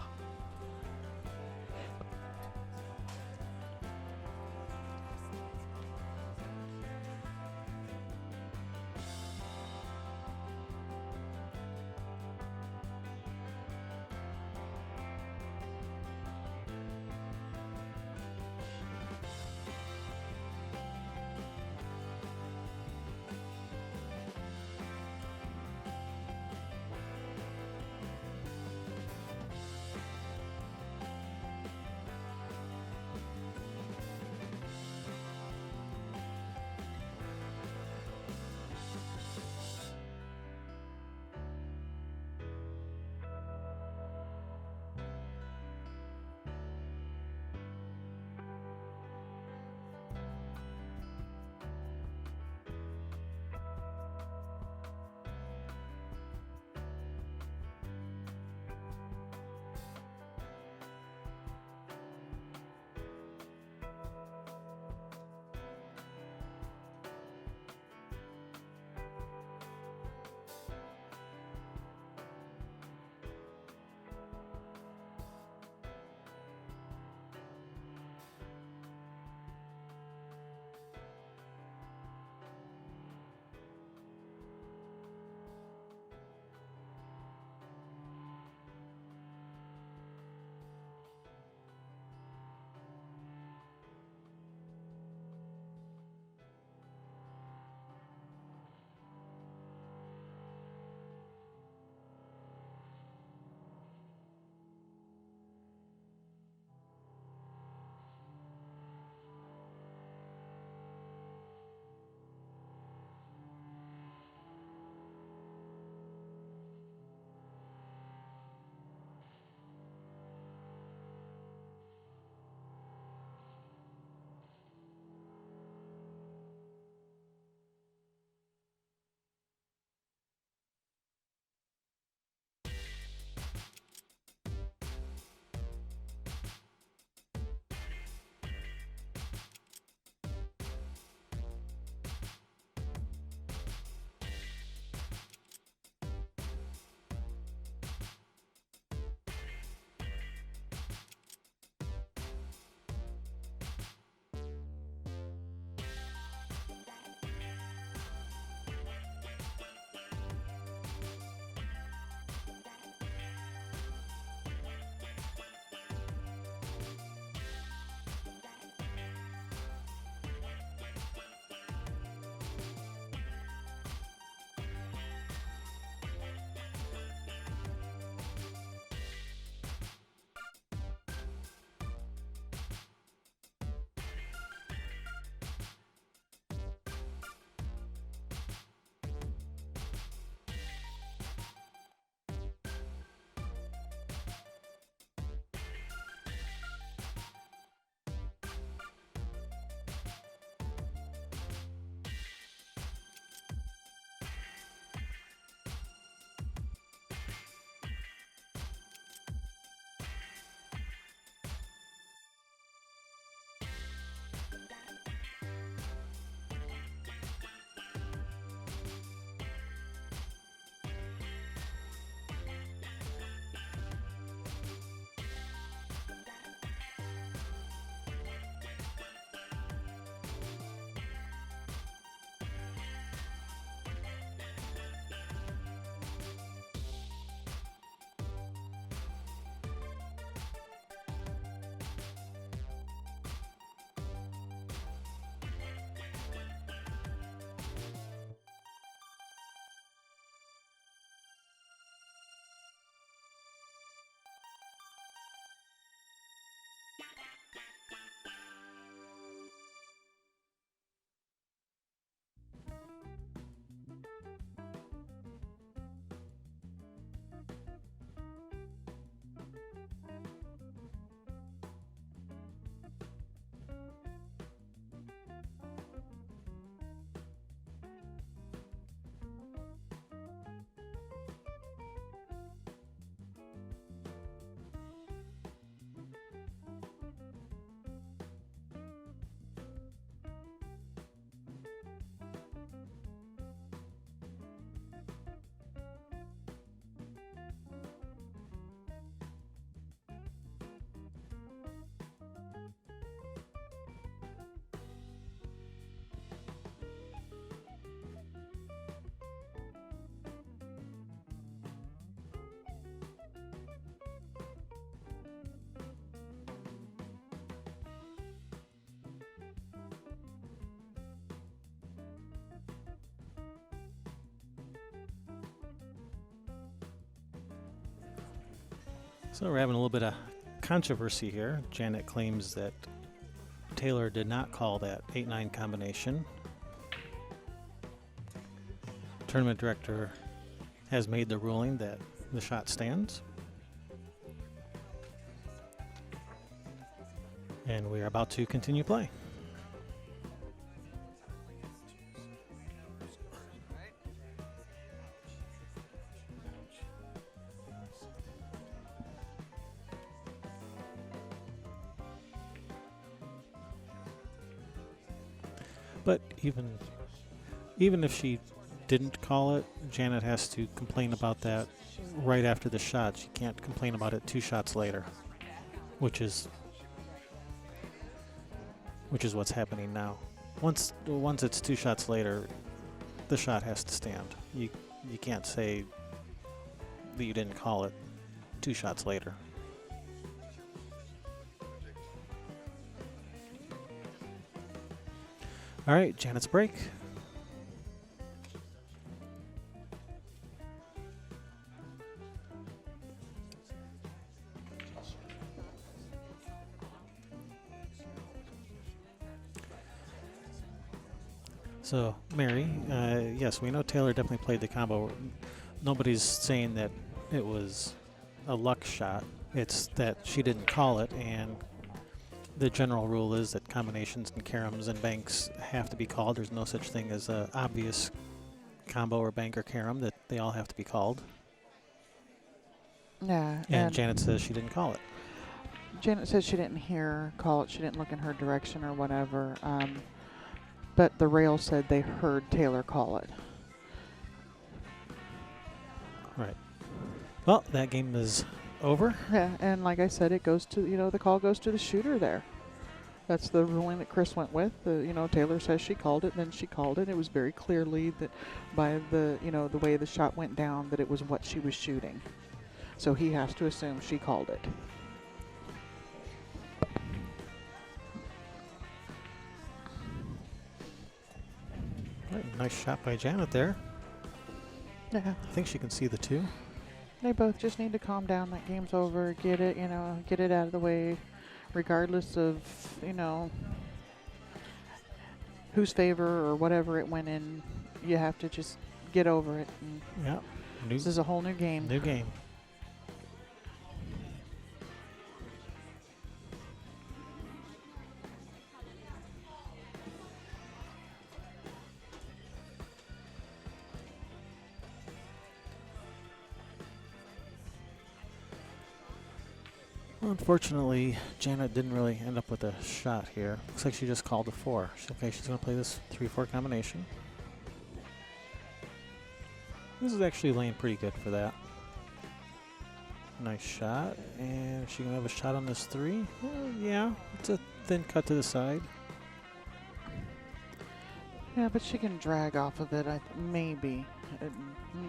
So we're having a little bit of controversy here. Janet claims that Taylor did not call that 8-9 combination. Tournament director has made the ruling that the shot stands. And we are about to continue play. But even if she didn't call it, Janet has to complain about that right after the shot. She can't complain about it 2 shots later, which is what's happening now. Once it's 2 shots later, the shot has to stand. You can't say that you didn't call it 2 shots later. All right, Janet's break. So, Mary, yes, we know Taylor definitely played the combo. Nobody's saying that it was a luck shot. It's that she didn't call it, and the general rule is that combinations and caroms and banks have to be called. There's no such thing as an obvious combo or bank or carom, that they all have to be called. Yeah. And Janet says she didn't call it. Janet says she didn't hear her call it. She didn't look in her direction or whatever. But the rail said they heard Taylor call it. Right. Well, that game is over. Yeah, and like I said, it goes to, the call goes to the shooter there. That's the ruling that Chris went with. Taylor says she called it, then she called it. It was very clearly that by the way the shot went down, that it was what she was shooting. So he has to assume she called it. Right, nice shot by Janet there. Yeah. I think she can see the 2. They both just need to calm down. That game's over. Get it out of the way, regardless of, whose favor or whatever it went in. You have to just get over it. And Yeah. this is a whole new game. New game. Well, unfortunately, Janet didn't really end up with a shot here. Looks like she just called a 4. Okay, she's going to play this 3-4 combination. This is actually laying pretty good for that. Nice shot. And is she going to have a shot on this 3? Yeah, it's a thin cut to the side. Yeah, but she can drag off of it, maybe.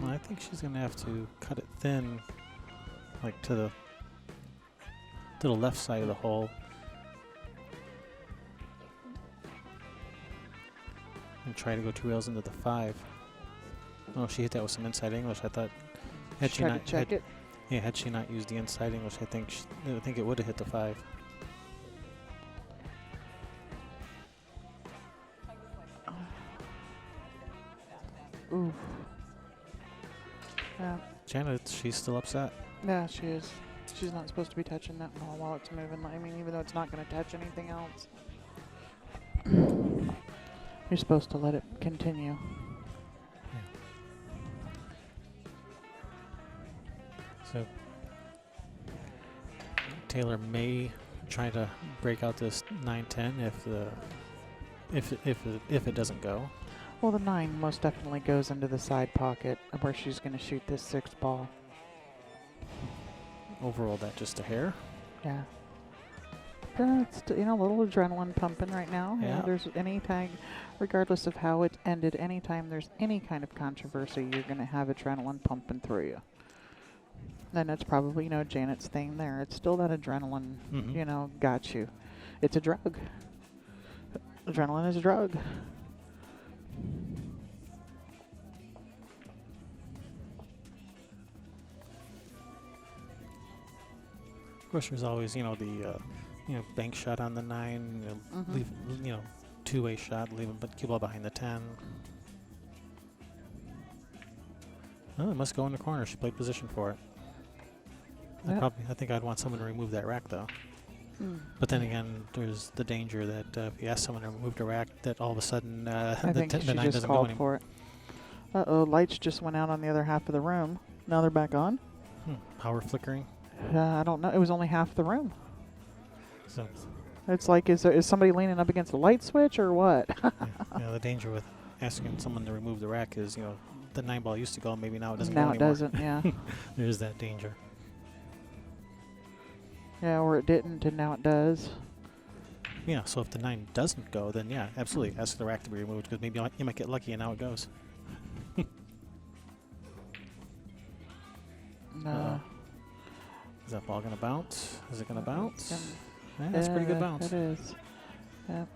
Well, I think she's going to have to cut it thin, like to the left side of the hole. And try to go 2 rails into the 5. Oh, she hit that with some inside English. I thought had she not check it. Yeah, had she not used the inside English, I think it would have hit the 5. Ooh. Yeah. Janet, she's still upset. Yeah, she is. She's not supposed to be touching that ball while it's moving. I mean, even though it's not going to touch anything else. You're supposed to let it continue. So Taylor may try to break out this 9-10 if it doesn't go. Well, the 9 most definitely goes into the side pocket where she's going to shoot this 6 ball. Overall, that just a hair. Yeah. It's a little adrenaline pumping right now. Yeah. There's anytime, regardless of how it ended, anytime there's any kind of controversy, you're going to have adrenaline pumping through you. And that's probably, Janet's thing there. It's still that adrenaline, got you. It's a drug. Adrenaline is a drug. Of course, there's always, the bank shot on the 9, leave, two-way shot, leave but cue ball behind the 10. Oh, it must go in the corner. She played position for it. Yep. I think I'd want someone to remove that rack though. But then again, there's the danger that if you ask someone to remove the rack, that all of a sudden I the think she 9 just doesn't go called anymore. for it. Uh-oh, lights just went out on the other half of the room. Now they're back on. Power flickering. I don't know. It was only half the room. So It's like, is somebody leaning up against a light switch or what? the danger with asking someone to remove the rack is, the 9 ball used to go, maybe now it doesn't Now go it anymore. doesn't, yeah. There is that danger. Yeah, or it didn't and now it does. Yeah, so if the 9 doesn't go, then yeah, absolutely, ask the rack to be removed because maybe you might get lucky and now it goes. No. Is that ball going to bounce? Is it going to bounce? Yeah, That's a pretty good bounce. It is. Yeah,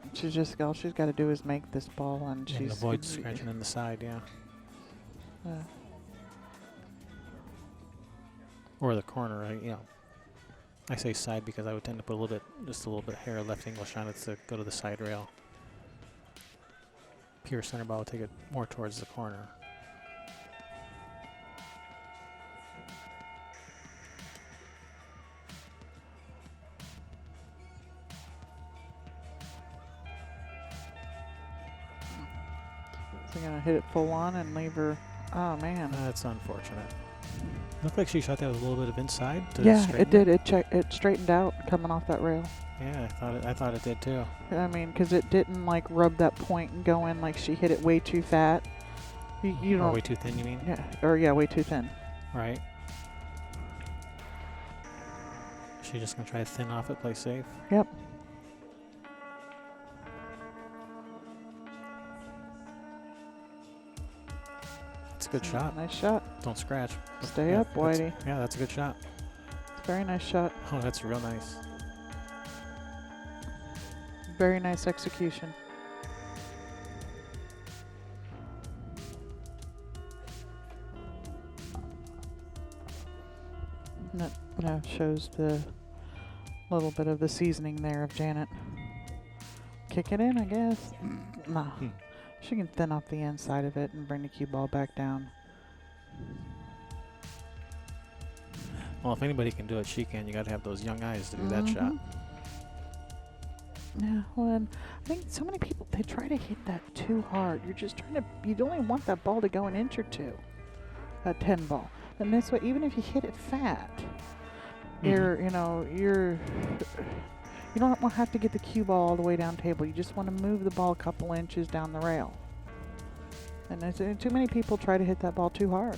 all she's got to do is make this ball, and And she's avoid scratching in the side, yeah. Or the corner, I say side because I would tend to put just a little bit hair left English on it to go to the side rail. Pure center ball would take it more towards the corner. So you're gonna hit it full on and leave her. Oh man. That's unfortunate. Looked like she shot that with a little bit of inside. Yeah, it did. It straightened out coming off that rail. Yeah, I thought it did too. I mean, because it didn't like rub that point and go in like she hit it way too fat. You Or don't. way too thin, you mean? Yeah, way too thin. Right. She just gonna try to thin off it, play safe. Yep. It's a good shot. Nice shot. Don't scratch. Stay Yeah, up, Whitey. Yeah, that's a good shot. It's a very nice shot. Oh, that's real nice. Very nice execution. That shows the little bit of the seasoning there of Janet. Kick it in, I guess. No. She can thin off the inside of it and bring the cue ball back down. Well, if anybody can do it, she can. You got to have those young eyes to do that shot. Yeah, well, and I think so many people, they try to hit that too hard. You're just trying to, you only want that ball to go an inch or two, that 10 ball. And this way, even if you hit it fat, you don't have to get the cue ball all the way down table. You just want to move the ball a couple inches down the rail. And too many people try to hit that ball too hard.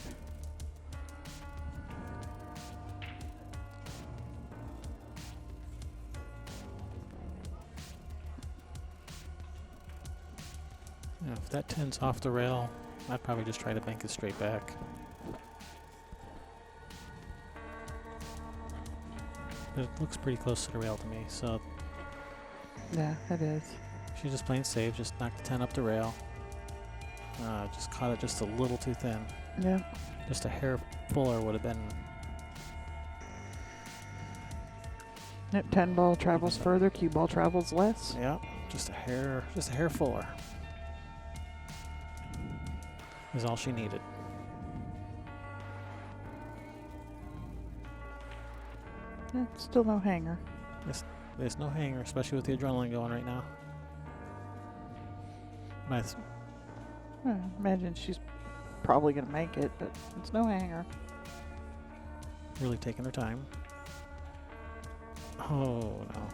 Yeah, if that 10's off the rail, I'd probably just try to bank it straight back. But it looks pretty close to the rail to me, so Yeah, it is. she's just playing safe, just knocked the 10 up the rail. Just caught it just a little too thin. Yeah. Just a hair fuller would have been. Yep, 10 ball travels further, cue ball travels less. Yeah, just a hair fuller. Is all she needed. Yeah, still no hanger. There's no hanger, especially with the adrenaline going right now. But I imagine she's probably going to make it, but it's no hanger. really taking her time. Oh no.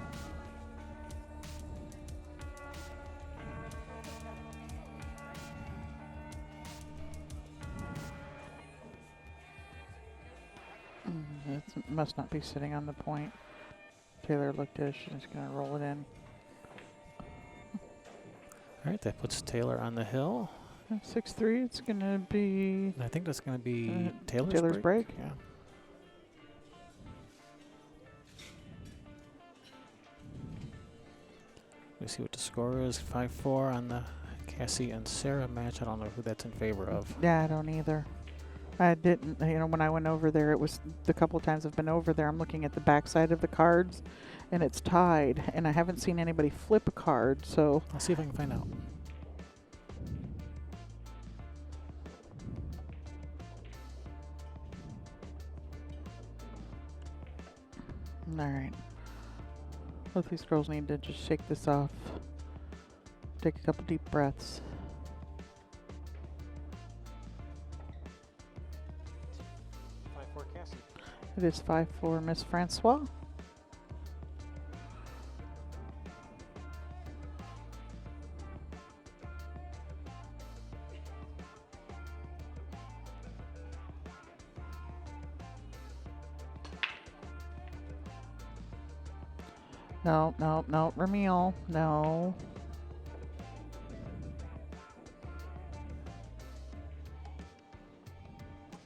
It must not be sitting on the point. Taylor looked at it. She's just going to roll it in. All right, that puts Taylor on the hill. 6-3. It's going to be I think that's going to be Taylor's break. Yeah. Let me see what the score is. 5-4 on the Cassie and Sarah match. I don't know who that's in favor of. Yeah, I don't either. I didn't, you know, when I went over there, it was the couple times I've been over there, I'm looking at the backside of the cards and it's tied, and I haven't seen anybody flip a card, so. I'll see if I can find out. Alright. Both these girls need to just shake this off. Take a couple deep breaths. It is 5-4, Miss Francois. No, no, no, Ramil, no.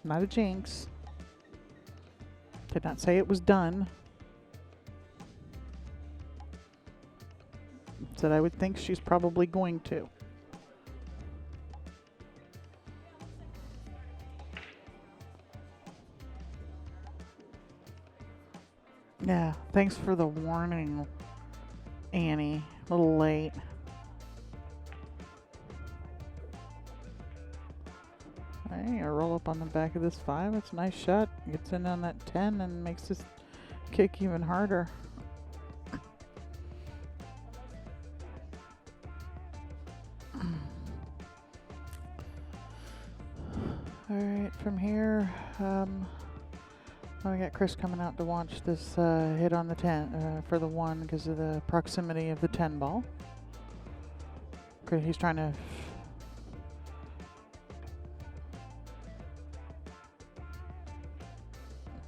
Not a jinx. Did not say it was done. Said I would think she's probably going to. Yeah, thanks for the warning, Annie. A little late. Hey, a roll up on the back of this 5. It's a nice shot. Gets in on that 10 and makes this kick even harder. Alright, from here, we got Chris coming out to watch this hit on the 10 for the 1 because of the proximity of the 10 ball. He's trying to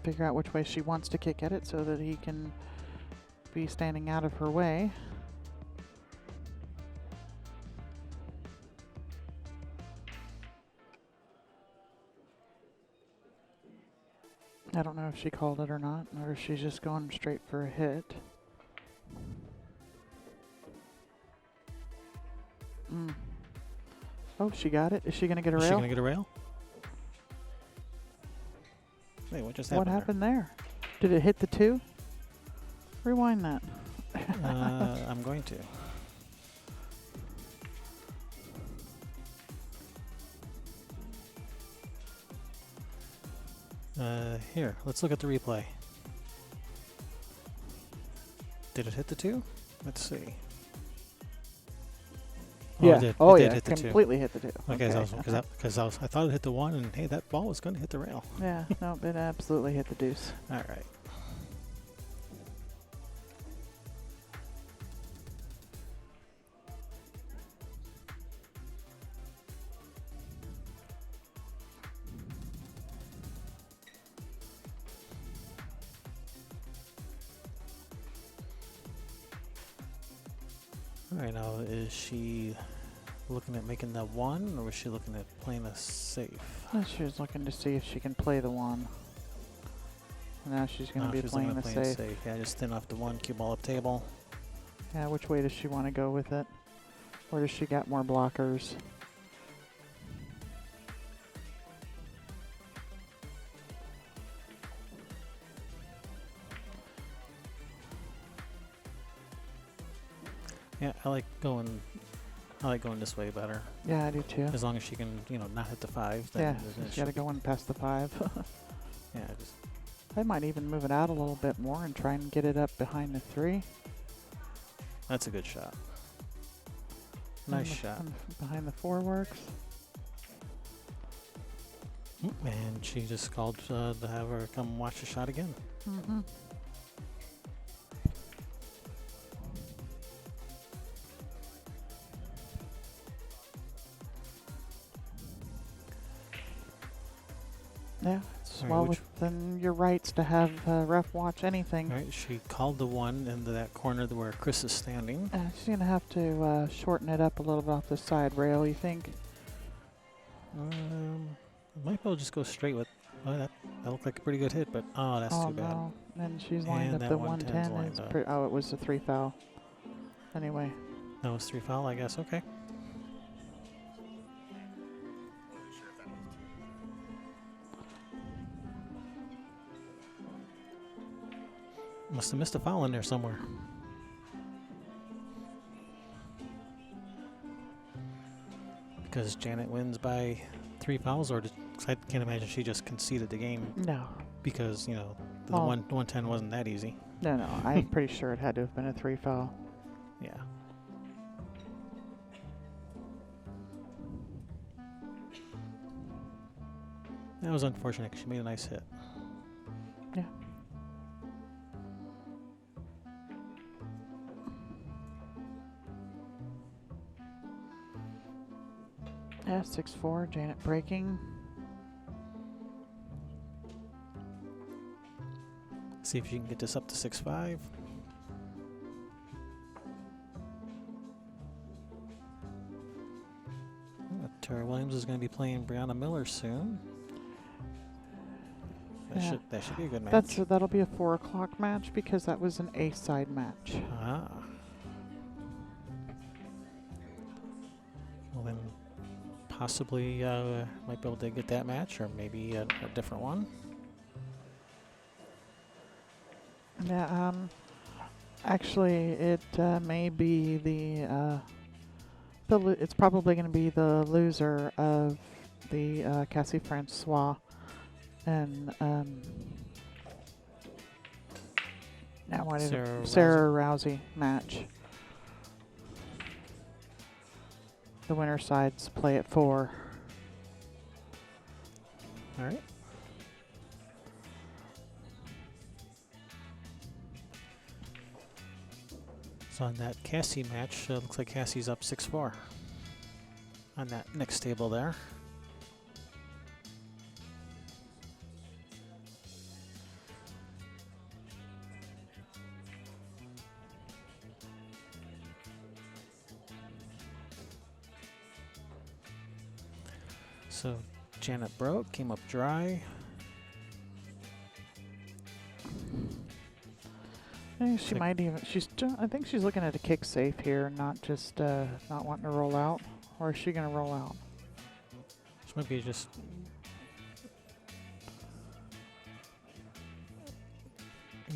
figure out which way she wants to kick at it so that he can be standing out of her way. I don't know if she called it or not, or if she's just going straight for a hit. Oh, she got it. Is she going to get a rail? Is she going to get a rail? Hey, what just happened? What happened there? Did it hit the 2? Rewind that. I'm going to. Here, let's look at the replay. Did it hit the 2? Let's see. Oh, Yeah. it did. Oh, it did yeah. hit the 2. Completely hit the 2. Okay, because I thought it hit the 1, and hey, that ball was going to hit the rail. Yeah. No, it absolutely hit the deuce. All right. All right, now is she looking at making that 1, or was she looking at playing a safe? She was looking to see if she can play the 1. Now she's going to be she's playing looking the at playing safe. Yeah, just thin off the 1, cue ball up table. Yeah, which way does she want to go with it? Or does she got more blockers? Yeah, I like going this way better. Yeah, I do too. As long as she can, not hit the 5. Yeah, Then she's got to go in past the 5. Yeah, just I might even move it out a little bit more and try and get it up behind the 3. that's a good shot. Nice shot. Behind the 4 works. And she just called to have her come watch the shot again. Mm-hmm. Yeah, it's All right, well which- within your rights to have ref watch anything. All right, she called the 1 into that corner where Chris is standing. She's going to have to shorten it up a little bit off the side rail, you think? Might be able to just go straight with. Oh, that looked like a pretty good hit, but that's too bad. No. And she's lined And up that the 110's 110. lined up. Oh, it was a 3 foul. Anyway. That was 3 foul, I guess. Okay. Must have missed a foul in there somewhere. Because Janet wins by 3 fouls, or I can't imagine she just conceded the game No. because, you know, the Well, 110 wasn't that easy. No, I'm pretty sure it had to have been a 3 foul. Yeah. That was unfortunate because she made a nice hit. Yeah. Yeah, 6-4, Janet breaking. See if she can get this up to 6-5. Tara Williams is going to be playing Brianna Miller soon. That should be a good match. That'll be a 4 o'clock match because that was an A-side match. Ah. Well, then possibly might be able to get that match, or maybe a different one. Yeah, actually, it may be it's probably going to be the loser of the Cassie Francois and Sarah Rousey match. The winner sides play at 4. All right. So on that Cassie match, looks like Cassie's up 6-4 on that next table there. So Janet broke, came up dry. She might even. I think she's looking at a kick safe here, not just not wanting to roll out. Or is she going to roll out? She might be just.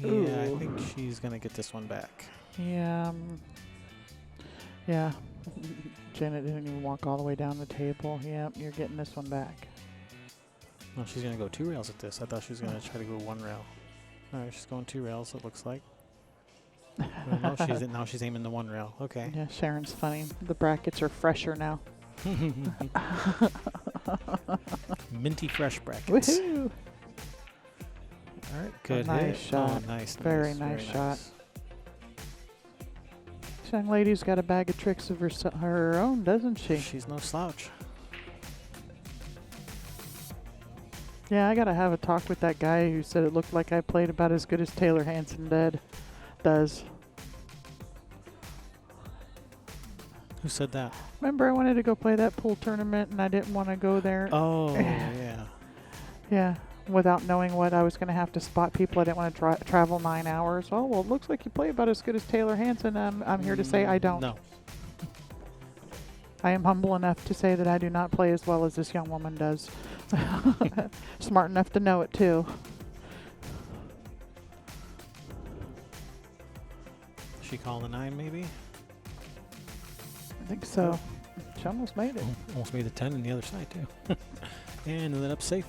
Ooh. Yeah, I think she's going to get this one back. Yeah. Yeah. Janet didn't even walk all the way down the table. Yep, you're getting this one back. No, she's going to go 2 rails at this. I thought she was going to try to go 1 rail. All right, she's going 2 rails, it looks like. Well, no, now she's aiming the 1 rail. Okay. Yeah, Sharon's funny. The brackets are fresher now. Minty fresh brackets. Woohoo! All right, good nice hit. shot. Oh, nice. Very nice shot. This young lady's got a bag of tricks of her own, doesn't she? She's no slouch. Yeah, I gotta have a talk with that guy who said it looked like I played about as good as Taylor Hansen does. Who said that? Remember I wanted to go play that pool tournament and I didn't want to go there. Oh, yeah. Yeah, without knowing what I was going to have to spot people. I didn't want to travel 9 hours. Oh, well, it looks like you play about as good as Taylor Hansen. I'm here to say I don't. No. I am humble enough to say that I do not play as well as this young woman does. Smart enough to know it, too. She called a 9, maybe? I think so. She almost made it. Almost made the 10 on the other side, too. And ended up safe.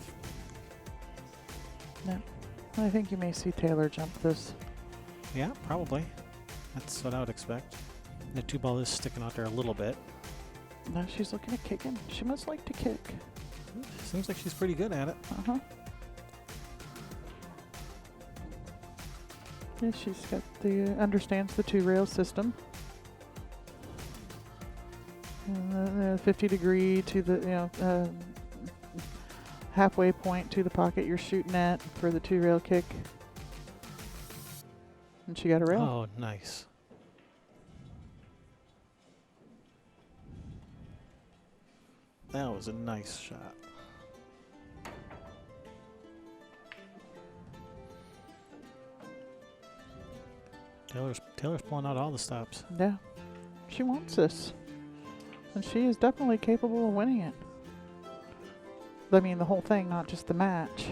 No. I think you may see Taylor jump this. Yeah, probably. That's what I would expect. The 2 ball is sticking out there a little bit. No, she's looking at kicking. She must like to kick. Seems like she's pretty good at it. Uh-huh. Yeah, she's got understands the 2-rail system. And 50-degree to the, halfway point to the pocket you're shooting at for the 2-rail kick. And she got a rail. Oh, nice. That was a nice shot. Taylor's pulling out all the stops. Yeah, she wants this. And she is definitely capable of winning it. I mean, the whole thing, not just the match.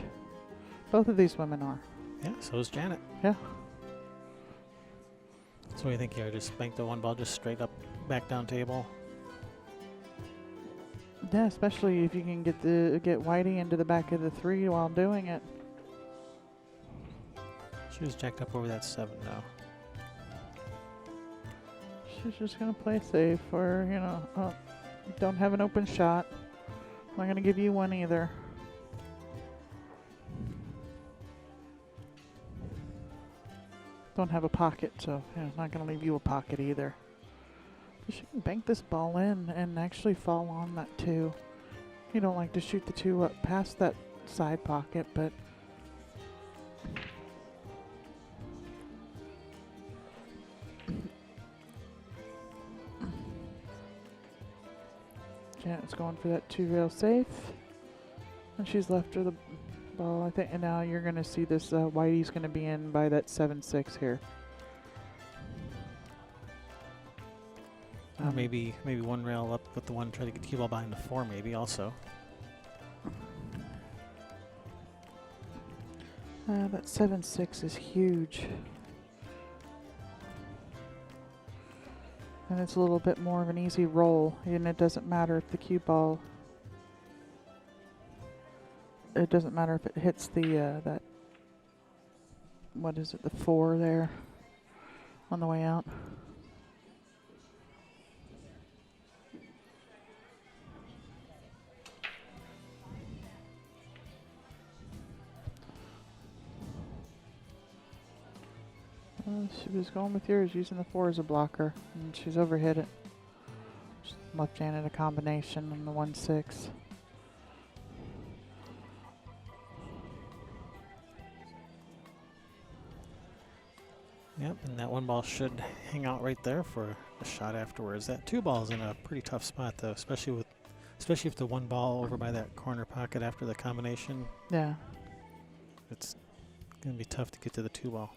Both of these women are. Yeah, so is Janet. Yeah. So what do you think here? Just bank the one ball just straight up, back down table. Yeah, especially if you can get Whitey into the back of the 3 while doing it. She was jacked up over that 7 now. She's just gonna play safe, or don't have an open shot. I'm not gonna give you one either. Don't have a pocket, so not gonna leave you a pocket either. She can bank this ball in and actually fall on that 2. You don't like to shoot the 2 up past that side pocket, but Janet's going for that 2 rail safe, and she's left her the ball, I think. And now you're going to see this Whitey's going to be in by that 7-6 here. Maybe one rail up with the one, try to get the cue ball behind the 4 maybe also. That 7-6 is huge. And it's a little bit more of an easy roll, and it doesn't matter if the cue ball, it doesn't matter if it hits the, that, what is it, the 4 there on the way out. She was going with yours, using the 4 as a blocker, and she's overhit it. Just left Janet a combination on the 1-6. Yep, and that one ball should hang out right there for a shot afterwards. That 2 ball is in a pretty tough spot though, especially if the one ball over by that corner pocket after the combination. Yeah. It's gonna be tough to get to the 2 ball.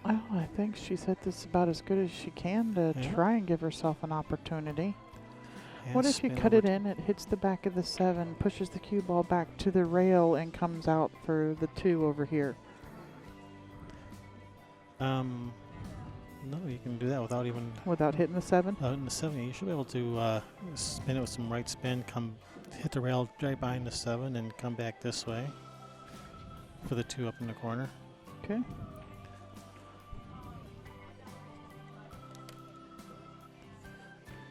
Well, I think she's hit this about as good as she can to try and give herself an opportunity. Yeah, What if you cut it in, it hits the back of the 7, pushes the cue ball back to the rail, and comes out for the 2 over here? No, you can do that without even... Without hitting the 7? In the 7, you should be able to spin it with some right spin, hit the rail right behind the 7, and come back this way for the 2 up in the corner. Okay.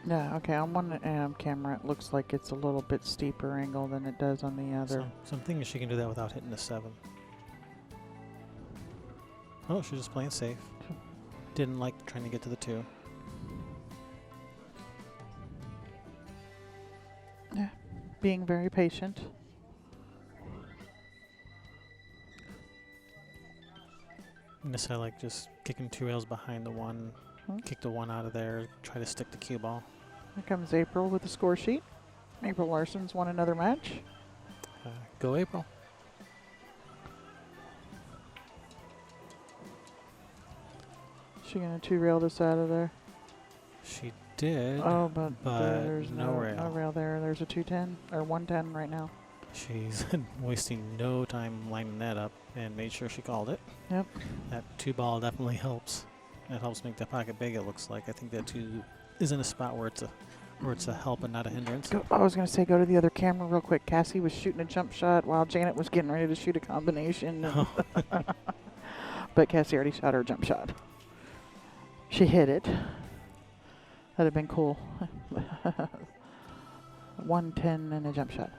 Yeah, okay, on one camera it looks like it's a little bit steeper angle than it does on the other. So I'm thinking she can do that without hitting the 7. Oh, she's just playing safe. Didn't like trying to get to the 2. Yeah, being very patient. And this I like just kicking 2 rails behind the 1, kick the 1 out of there, try to stick the cue ball. Here comes April with the score sheet. April Larson's won another match. Go April. She gonna 2 rail this out of there? She did. Oh, but there's no rail. No rail there. There's a 210 or 110 right now. She's wasting no time lining that up and made sure she called it. Yep. That 2 ball definitely helps. It helps make the pocket big, it looks like. I think that 2 is in a spot where it's a help and not a hindrance. I was going to say, go to the other camera real quick. Cassie was shooting a jump shot while Janet was getting ready to shoot a combination. But Cassie already shot her jump shot. She hit it. That'd have been cool. 110 and a jump shot.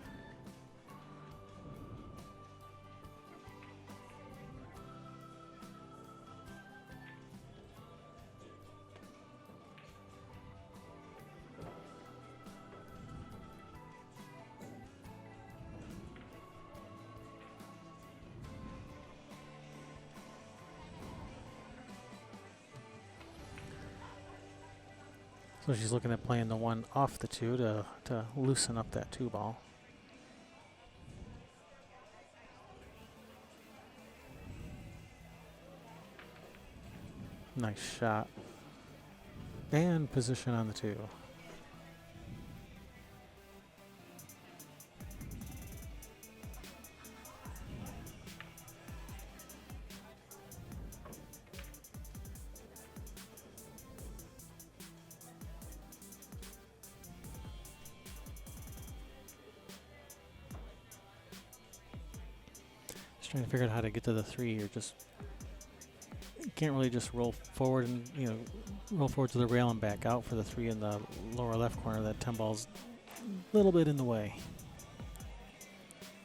So she's looking at playing the 1 off the 2 to loosen up that 2 ball. Nice shot. And position on the 2. Trying to figure out how to get to the 3. You're just you can't really just roll forward and roll forward to the rail and back out for the 3 in the lower left corner. That 10 ball's a little bit in the way.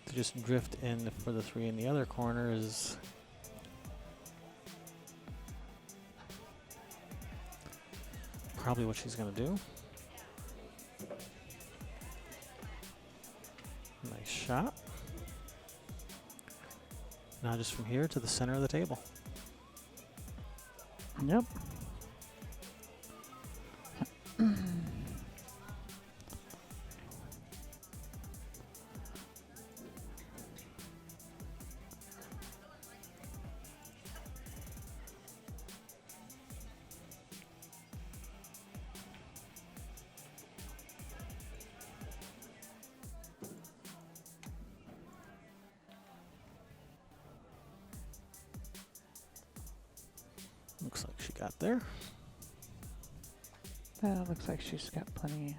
To just drift in for the 3 in the other corner is probably what she's going to do. Nice shot. Now just from here to the center of the table. Yep. Looks like she got there. Looks like she's got plenty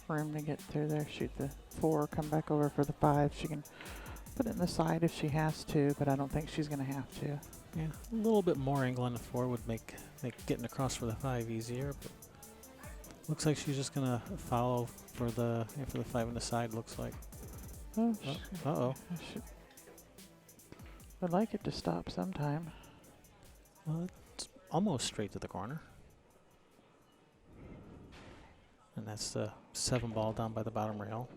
room to get through there. Shoot the 4, come back over for the 5. She can put it in the side if she has to, but I don't think she's going to have to. Yeah, a little bit more angle on the 4 would make getting across for the 5 easier, but looks like she's just gonna follow for the 5 on the side. Looks like. Oh, Uh-oh. I'd like it to stop sometime. Well, it's almost straight to the corner. And that's the 7 ball down by the bottom rail.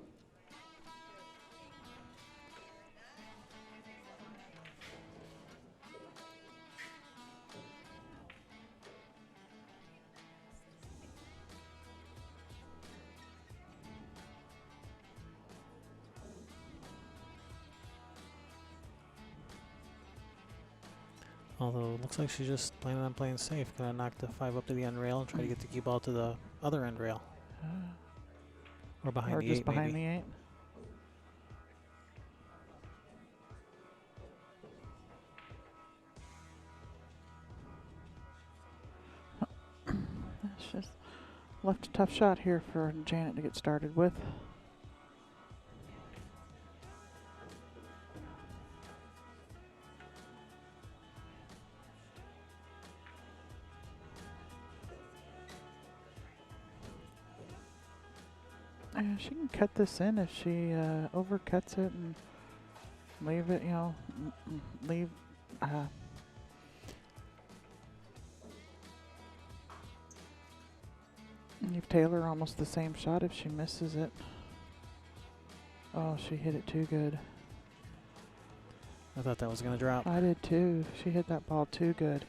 Although it looks like she's just planning on playing safe. Gonna knock the 5 up to the end rail and try to get the cue ball to the other end rail. Or behind Or the just 8 behind maybe. the 8. It's just left a tough shot here for Janet to get started with. She can cut this in if she overcuts it and leave it, leave. Leave Taylor almost the same shot if she misses it. Oh, she hit it too good. I thought that was gonna drop. I did too. She hit that ball too good.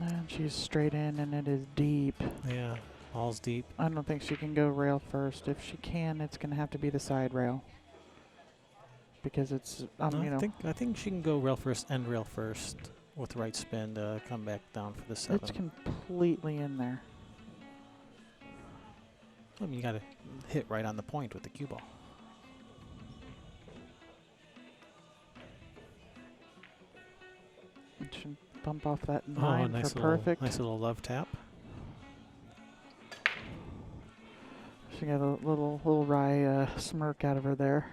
And she's straight in, and it is deep. Yeah, ball's deep. I don't think she can go rail first. If she can, it's going to have to be the side rail. Because it's, No, I think she can go rail first, end rail first, with the right spin to come back down for the 7. It's completely in there. I mean, you got to hit right on the point with the cue ball. It should bump off that 9 nice for little, perfect. nice little love tap. She got a little wry smirk out of her there.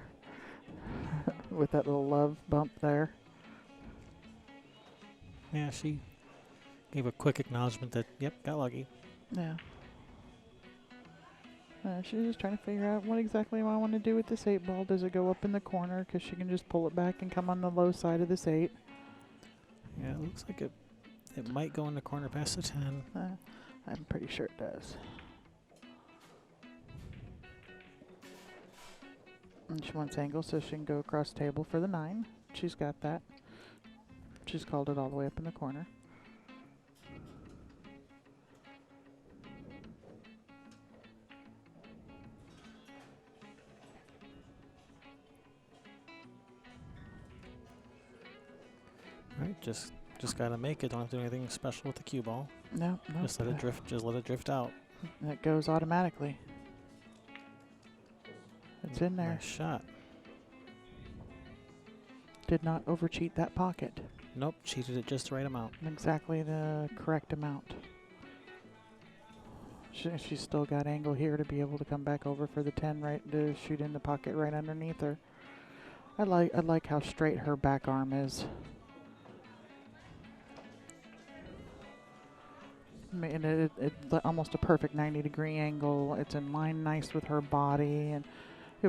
With that little love bump there. Yeah, she gave a quick acknowledgement that, yep, got lucky. Yeah. She's just trying to figure out what exactly I want to do with this 8 ball. Does it go up in the corner? Because she can just pull it back and come on the low side of this 8. Yeah, it looks like it might go in the corner past the 10. I'm pretty sure it does. And she wants angle so she can go across table for the 9. She's got that. She's called it all the way up in the corner. Right, just gotta make it. Don't have to do anything special with the cue ball. No, Just let it drift. Just let it drift out. It goes automatically. It's in there. Nice shot. Did not overcheat that pocket. Nope, cheated it just the right amount. Exactly the correct amount. She's still got angle here to be able to come back over for the 10, right, to shoot in the pocket right underneath her. I like how straight her back arm is. And it's almost a perfect 90-degree angle. It's in line nice with her body, and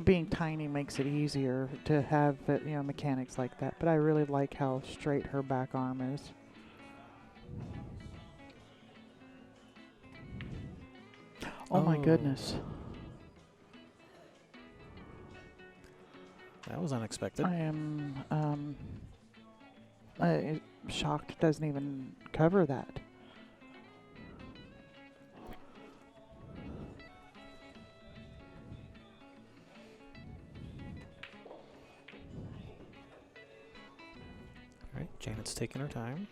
being tiny makes it easier to have mechanics like that. But I really like how straight her back arm is. Oh my goodness. That was unexpected. I am shocked it doesn't even cover that. All right, Janet's taking her time.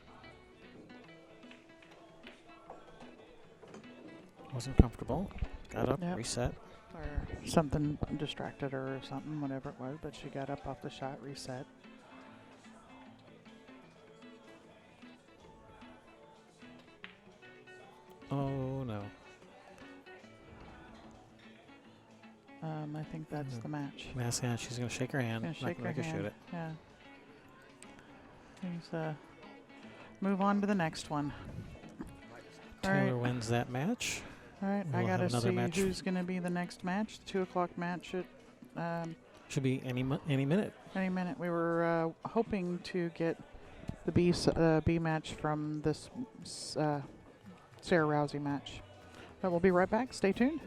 Wasn't comfortable. Got up, Yep. reset. Or something distracted her or something, whatever it was, but she got up off the shot, reset. Oh no. I think that's the match. Yeah, she's gonna shake her hand. Gonna Not shake gonna her make her shoot hand. it. Yeah. Please move on to the next one. All Taylor right. wins that match. All right, I We'll have gotta another see match. who's gonna be the next match. 2 o'clock match at Should be any minute. any minute. We were hoping to get the B match from this Sarah Rousey match. But we'll be right back. Stay tuned.